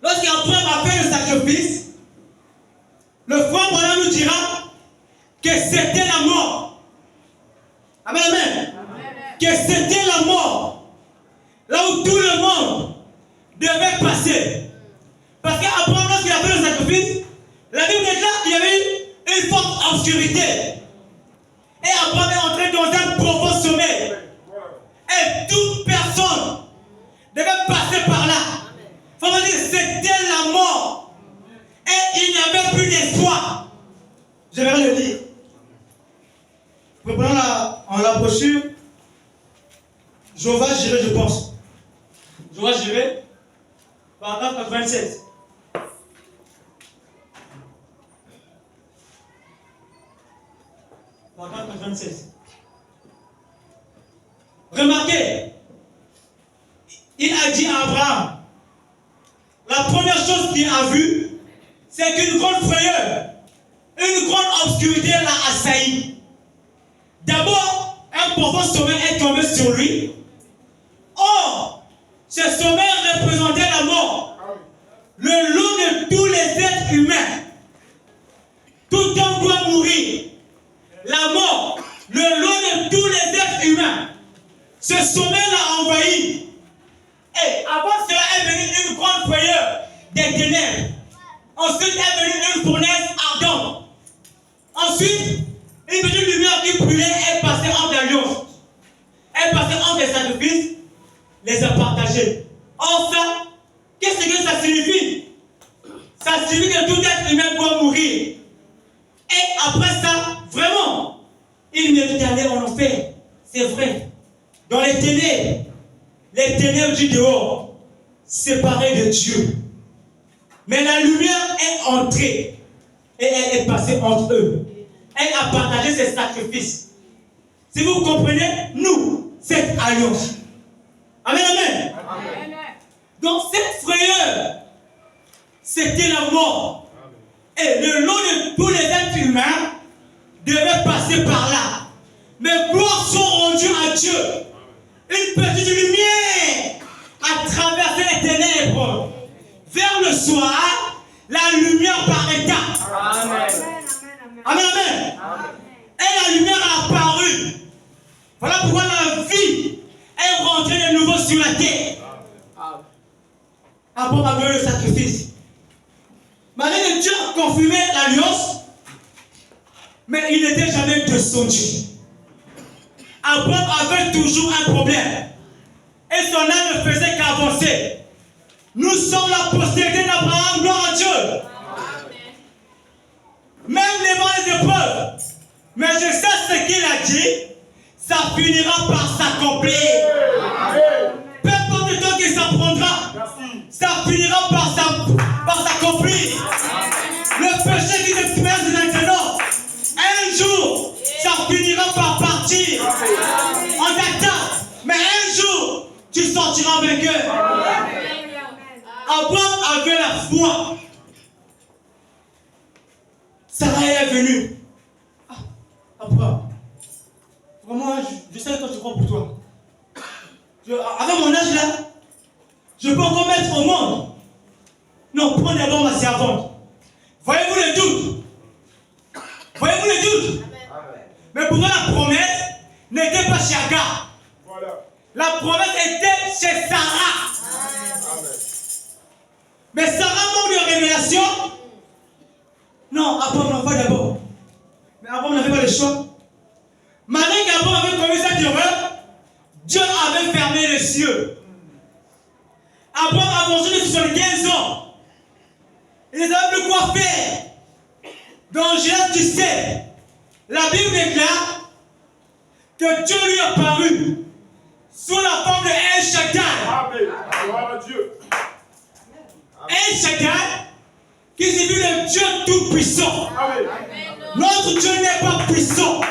Lorsqu'Abraham a fait le sacrifice, le frère Branham nous dira que c'était la mort. Amen, amen. Que c'était la mort. Là où tout le monde devait passer. Parce qu'Abraham, lorsqu'il a fait le sacrifice, la Bible déclare qu'il y avait une forte obscurité. Et Abraham est entré dans un profond sommeil. Et toute personne devait passer par là. Il faut dire que c'était la mort. Et il n'y avait plus d'espoir. Je vais le lire. Reprenons la brochure. Jéhovah Jireh, je pense. Jéhovah Jireh, paragraphe 96. Paragraphe 96. Remarquez, il a dit à Abraham, la première chose qu'il a vue, c'est qu'une grande frayeur, une grande obscurité l'a assailli. D'abord, un profond sommeil est tombé sur lui. Or, ce sommeil représentait la mort. Le lot de tous les êtres humains. Tout homme doit mourir. La mort, le lot de tous les êtres humains. Ce sommeil l'a envahi. Et avant cela est venue une grande frayeur des ténèbres. Ensuite est venue une fournaise ardente. Ensuite, une petite lumière qui brûlait est passée entre l'alliance. Elle est passée entre les sacrifices, les a partagés. Or ça, qu'est-ce que ça signifie? c'est vrai. Dans les ténèbres du dehors, séparés de Dieu. Mais la lumière est entrée et elle est passée entre eux. Elle a partagé ses sacrifices. Si vous comprenez, nous, cette alliance. Amen, amen. Amen. Donc cette frayeur, c'était la mort. Et le lot de tous les êtres humains devait passer par là. Mais gloires sont rendues à Dieu. Une petite lumière a traversé les ténèbres. Vers le soir, la lumière paraîtra. Amen. Amen, amen. Et la lumière a apparu. Voilà pourquoi la vie est rentrée de nouveau sur la terre. Abraham avait le sacrifice. Malgré que Dieu a confirmé l'alliance, mais il n'était jamais de son Dieu. Abraham avait toujours un problème. Et son âme ne faisait qu'avancer. Nous sommes la postérité d'Abraham, gloire à Dieu. Même devant les épreuves. Mais je sais ce qu'il a dit, ça finira par s'accomplir. Peu importe le temps qu'il s'apprendra, ça finira par s'accomplir. Le péché qui te pèse maintenant, un jour, ça finira par partir. On t'attend, mais un jour, tu sortiras vainqueur. Abraham avait la foi. Sarah est venue. Abraham, vraiment, je sais que je crois pour toi. Avec mon âge là, je peux encore mettre au monde. Non, prends d'abord ma servante. Voyez-vous le doute? Voyez-vous le doute? Mais pourtant la promesse n'était pas chez Agar. La promesse était chez Sarah. Mais Sarah manque de révélation. Non, Abraham l'envoie d'abord. Mais Abraham n'avait pas le choix. Malgré qu'Abraham avait commis cette erreur, Dieu avait fermé les cieux. Abraham avançait de 75 ans. Il ne savait plus quoi faire. Dans Genèse 17, la Bible déclare que Dieu lui est apparu sous la forme de El Shaddai. Amen. Gloire à Dieu. El Shaddai, qui signifie le Dieu tout-puissant. Amen. Notre Dieu n'est pas puissant,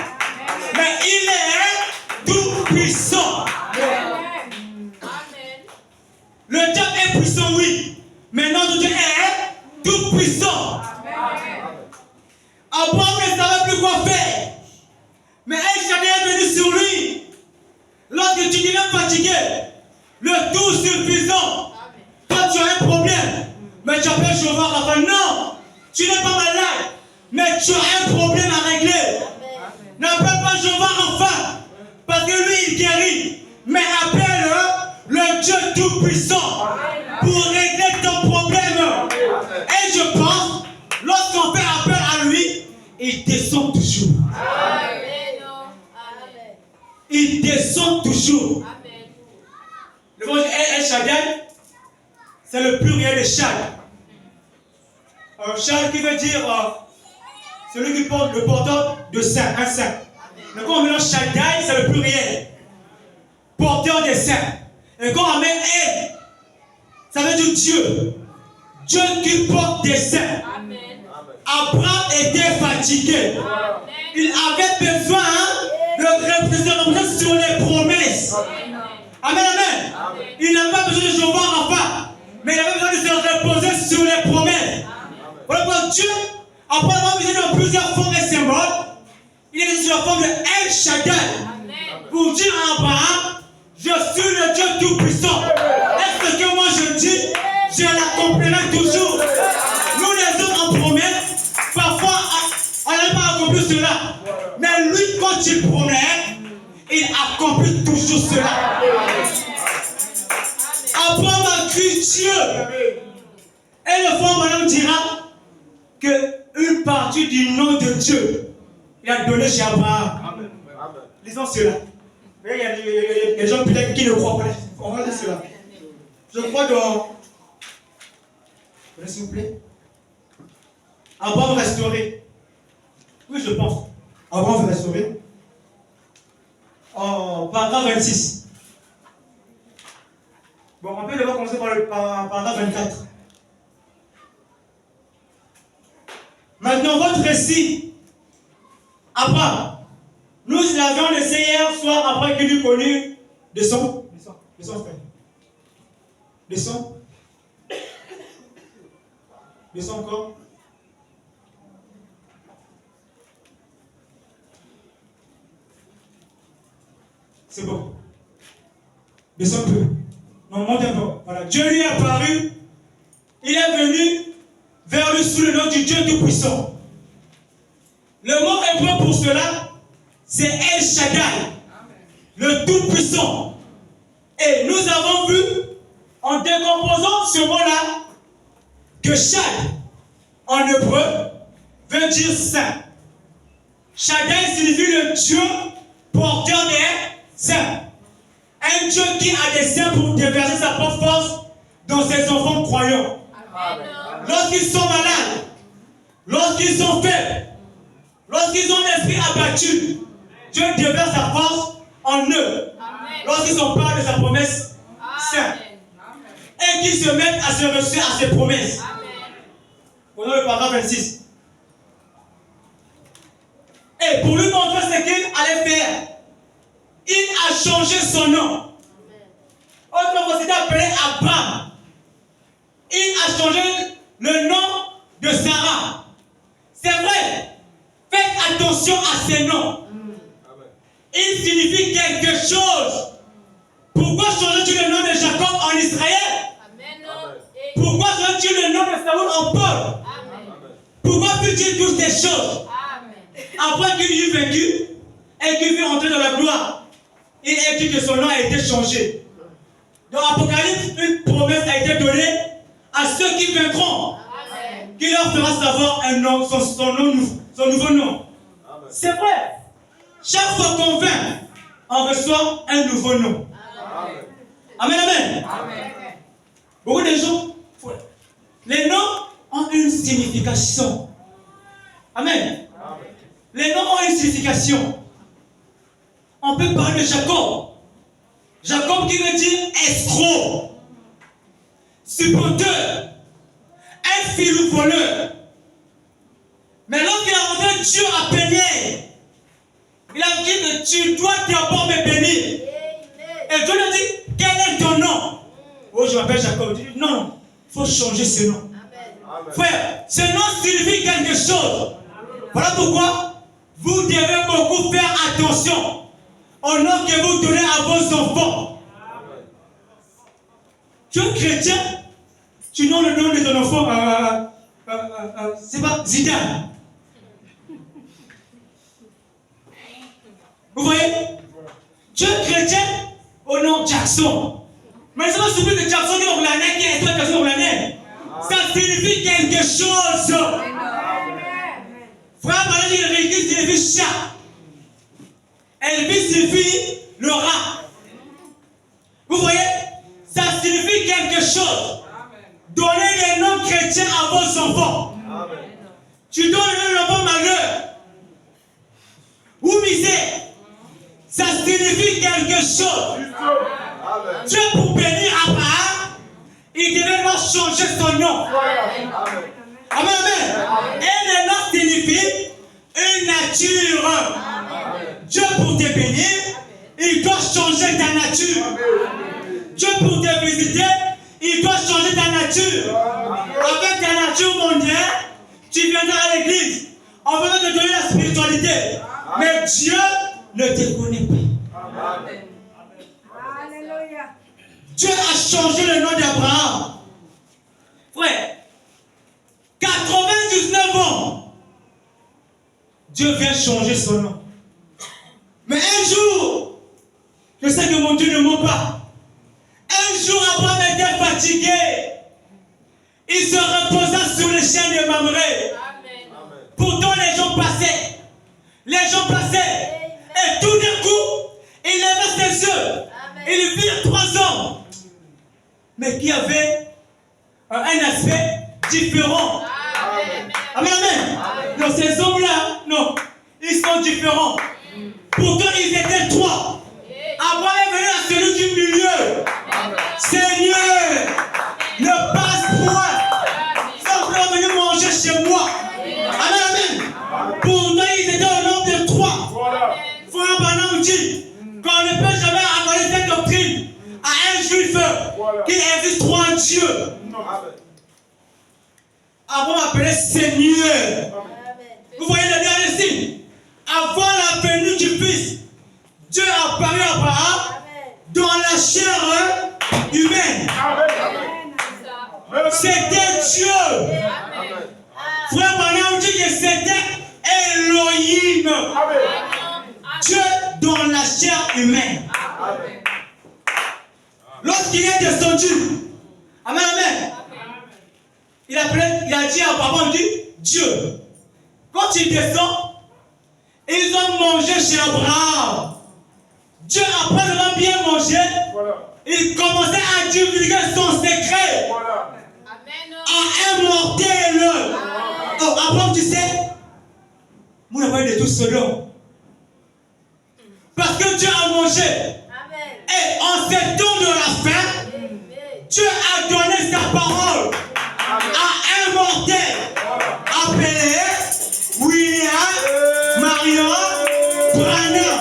mais il est tout-puissant. Le diable est puissant, oui, mais notre Dieu est tout-puissant. Abraham ne savait plus quoi faire, mais El Shaddai est venu sur lui. Lorsque tu deviens fatigué, le tout suffisant, toi tu as un problème, mais tu appelles Jéhovah Rapha. Non, tu n'es pas malade, mais tu as un problème à régler. N'appelle pas Jéhovah Rapha, parce que lui il guérit, mais appelle le Dieu tout-puissant pour régler ton problème. Et je pense, lorsqu'on fait appel à lui, il descend toujours. Il descend toujours. Le mot El Shaddai, c'est le pluriel de Shad. Shad qui veut dire celui qui porte le porteur de saint, un saint. Mais quand on mélange Shaddai, c'est le pluriel. Porteur des saints. Et quand on met El, ça veut dire Dieu. Dieu qui porte des saints. Abraham était fatigué. Il avait besoin de reposer sur les promesses. Amen, amen. Il n'avait pas besoin de Jéhovah Rapha, mais il avait besoin de se reposer sur les promesses. Voilà pourquoi Dieu, après avoir visité dans plusieurs formes et symboles, il est sur la forme de El Shaddai pour dire à Abraham, je suis le Dieu tout-puissant. Est-ce que moi je dis, je l'accomplirai toujours. Nous les hommes en promesse, parfois on n'a pas accompli cela. Mais lui, quand il promet, il accomplit toujours cela. Abraham a cru Dieu. Et le frère Madame dira qu'une partie du nom de Dieu, il a donné chez Abraham. Lisons cela. Mais il y a des gens peut-être qui ne croient pas. On va lire cela. Je crois dans. S'il vous plaît. Abraham restauré. Oui, je pense. Abraham restauré. paragraphe 26. Bon, on peut d'abord commencer par le paragraphe 24. Maintenant, votre récit, Abraham, nous l'avions laissé hier soir après qu'il eut connu descends, frère. Descends encore. C'est bon. Descends un peu. Non, monte un peu. Voilà. Dieu lui est apparu. Il est venu vers lui sous le nom du Dieu Tout-Puissant. Le mot hébreu pour cela, c'est El Shaddai, le Tout-Puissant. Et nous avons vu, en décomposant ce mot-là, que Shad, en hébreu, veut dire saint. Shaddai signifie le Dieu porteur des saints. Un Dieu qui a des saints pour déverser sa propre force dans ses enfants croyants. Lorsqu'ils sont malades, lorsqu'ils sont faibles, lorsqu'ils ont l'esprit abattu, Dieu déverse sa force en eux. Lorsqu'ils ont peur de sa promesse sainte. Et qu'ils se mettent à se réussir à ses promesses. Prenons le paragraphe 26. Et pour lui montrer ce qu'il allait faire, il a changé son nom. Autrefois, c'était appelé Abraham. Il a changé le nom de Sarah. C'est vrai. Faites attention à ces noms. Il signifie quelque chose. Pourquoi changes-tu le nom de Jacob en Israël? Pourquoi changes-tu le nom de Saoul en Paul? Pourquoi fais-tu toutes ces choses? Après qu'il eut vaincu et qu'il fut entré dans la gloire, il est dit que son nom a été changé. Dans l'Apocalypse, une promesse a été donnée à ceux qui vaincront, qui leur fera savoir un nom, son nouveau nom. C'est vrai. Chaque fois qu'on vainc, on reçoit un nouveau nom. Amen, amen. Beaucoup de gens, les noms ont une signification. Amen. Les noms ont une signification. On peut parler de Jacob. Jacob qui veut dire escroc, supporteur, un filou voleur. Mais lorsqu'il a rencontré Dieu à Péniel, il a dit que tu dois d'abord me bénir. Et Dieu lui a dit, quel est ton nom? Oh, je m'appelle Jacob. Il dit, non, il faut changer ce nom. Amen. Frère, ce nom signifie quelque chose. Voilà pourquoi vous devez beaucoup faire attention au nom que vous donnez à vos enfants. Amen. Tu es chrétien, tu donnes le nom de ton enfant, c'est pas Zidane. Vous voyez? Tu es chrétien au nom Jackson. Mais c'est pas celui de Jackson qui est Orlanais, qui est Jackson Orlanais. Ça signifie quelque chose. Frère, par exemple, Elvis signifie chat. Elvis signifie le rat. Vous voyez? Ça signifie quelque chose. Donnez les noms chrétiens à vos enfants. Tu donnes le nom de l'enfant malheur ou misère. Ça signifie quelque chose. Dieu, pour bénir Abraham, il devait leur changer son nom. Amen, amen. Et le nom signifie une nature. Dieu, pour te bénir, il doit changer ta nature. Dieu, pour te visiter, il doit changer ta nature. Avec ta nature mondiale, tu viendras à l'église. On va te donner la spiritualité. Mais Dieu ne te connaît pas. Amen. Alléluia. Dieu a changé le nom d'Abraham. Frère, 99 ans, Dieu vient changer son nom. Mais un jour, je sais que mon Dieu ne ment pas. Un jour, Abraham était fatigué. Il se reposa sur les chaînes de Mamré. Pourtant, les gens passaient. Les gens passaient. Et tout d'un coup, il leva ses yeux. Il vit 3 hommes. Mais qui avaient un aspect différent. Amen, amen. Donc ces hommes-là, non, ils sont différents. Pourtant, ils étaient 3. celui du milieu. Seigneur, ne passe point sans vouloir venir manger chez moi. Amen, amen. Pour nous, ils étaient au nombre de 3. Voilà. Frère Branham dit qu'on ne peut jamais accorder cette doctrine à un juif qu'il existe 3 dieux. Avant d'appeler Seigneur. Vous voyez le dernier signe. Avant la venue du Fils, Dieu a apparu à Abraham dans la chair humaine. C'était Dieu. Frère Branham dit que c'était Elohim. Dieu dans la chair humaine. Lorsqu'il est descendu, amen, amen. Il a dit à Abraham, Dieu. Quand il descend, ils ont mangé chez Abraham. Dieu, après avoir bien mangé, il commençait à divulguer son secret à un mortel. Oh, Abraham, tu sais, moi, on a parlé de tout cela. Parce que Dieu a mangé. Et en ces temps de la faim, Dieu a donné sa parole à un mortel appelé William Marion Branham.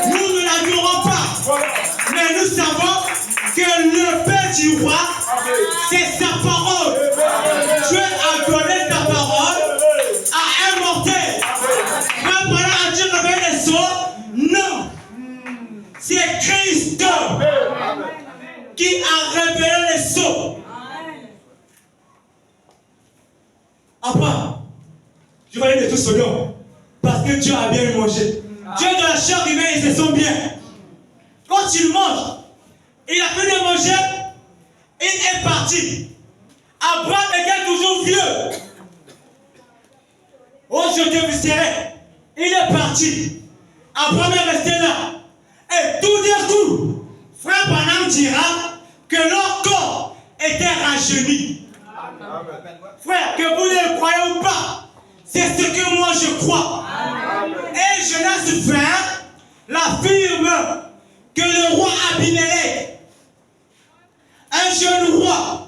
Nous ne l'adorons pas, mais nous savons que le Père du roi, c'est sa parole. Dieu a donné sa parole à un mortel. Quand Branham a dit réveiller les sourds, non, c'est Christ qui a révélé les sourds. Après, je vais aller de tout ce nom. Parce que Dieu a bien mangé. Dieu de la chair humaine, ils se sont bien. Quand il mange, il a fini de manger, il est parti. Abraham était toujours vieux. Oh, je te visiterai. Il est parti. Abraham est resté là. Et tout d'un coup, frère Branham dira que leur corps était rajeuni. Frère, que vous ne le croyez ou pas, c'est ce que moi je crois. Et Genèse 20 l'affirme que le roi Abimelech, un jeune roi,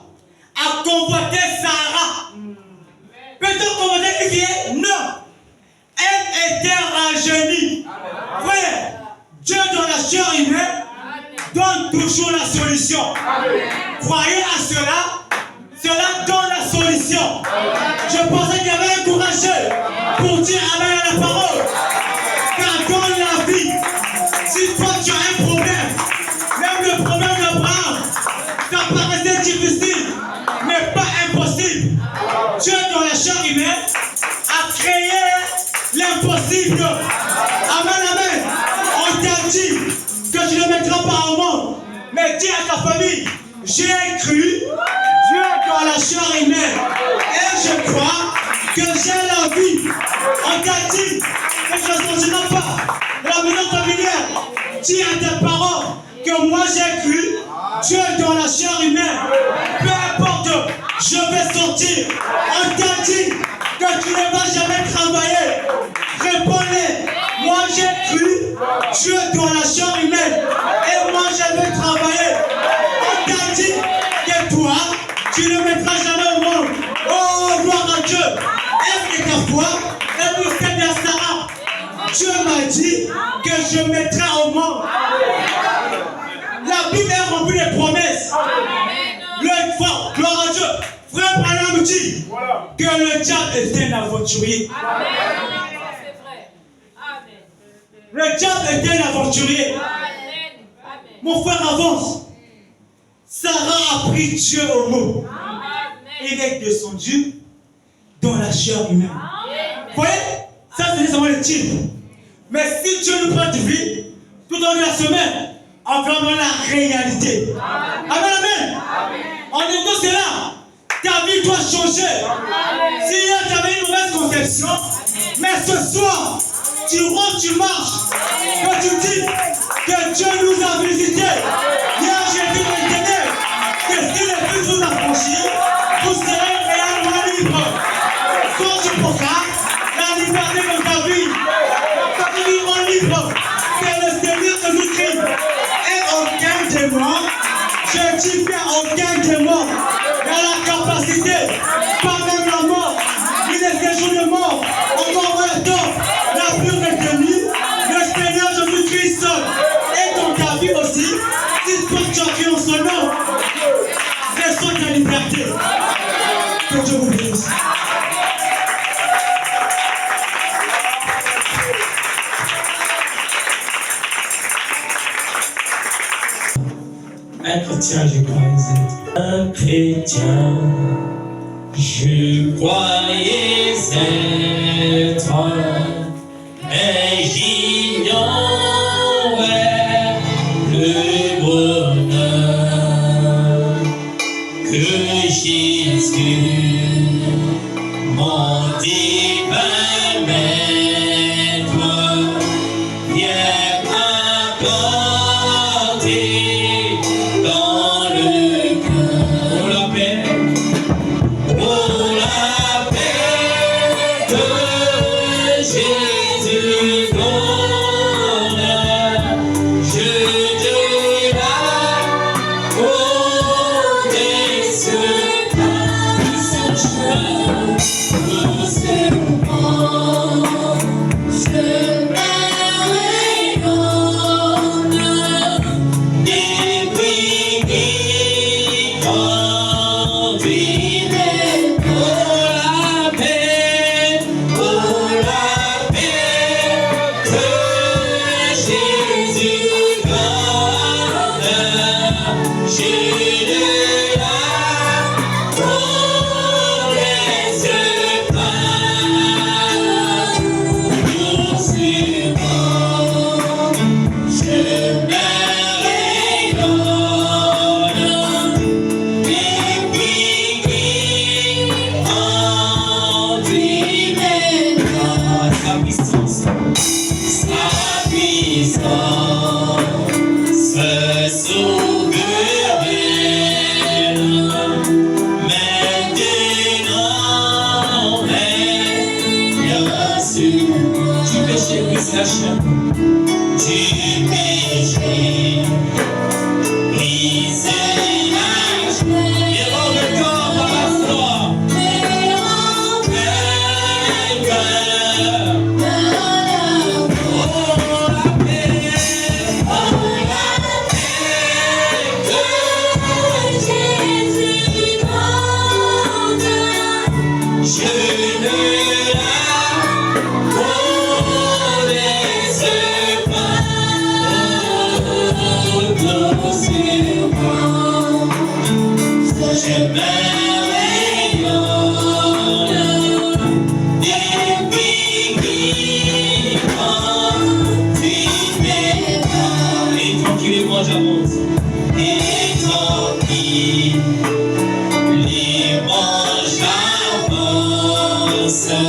a convoité Sarah. Peut-on convoiter une fille? Non. Elle était rajeunie. Frère, Dieu dans la chair humaine donne toujours la solution. Croyez à cela. Cela donne la solution. Je pensais qu'il y avait un courageux pour dire amen à la parole. Car dans la vie, si toi tu as un problème, même le problème d'Abraham, ça paraissait difficile, mais pas impossible. Dieu dans la chair humaine a créé l'impossible. Amen, amen. On t'a dit que tu ne mettras pas au monde, mais dis à ta famille, j'ai cru. Dieu dans la chair humaine. Et je crois que j'ai la vie. On t'a dit que je ne sortirai pas de la maison familière. Dis à tes parents que moi j'ai cru. Dieu dans la chair humaine. Peu importe, je vais sortir. On t'a dit que tu ne vas jamais travailler. Répondez, moi j'ai cru. Dieu dans la chair humaine. Et moi je vais travailler. On t'a dit que toi, tu ne mettras jamais au monde. Oh, gloire à Dieu. Est-ce que ta foi est pour celle de Sarah? Dieu m'a dit que je mettrai au monde. La Bible est remplie de promesses. Le fort, gloire à Dieu. Frère Branham dit que le diable est un aventurier. Le diable est un aventurier. Mon frère avance. Sarah a pris Dieu au mot. Il est descendu dans la chair humaine. Vous voyez? Ça, c'est seulement le titre. Mais si Dieu nous prend de vie, tout au long de la semaine, on va voir la réalité. Amen, amen. En disant cela, ta vie doit changer. Si hier tu avais une mauvaise conception, mais ce soir, tu rentres, tu marches, que tu dis que Dieu nous a visités. Hier, j'ai dit que si les Fils vous affranchissent, vous serez réellement libre. Quand tu proclames la liberté de ta vie, quand tu vivras libre, c'est le Seigneur que nous crie. Et on chrétien, je croyais être. Un chrétien, je croyais être, mais j'ignorais le bonheur que Jésus, mon divin maître, vient m'apporter dans le cœur. Pour la paix que Jésus donne, je dirai son chemin, J'avance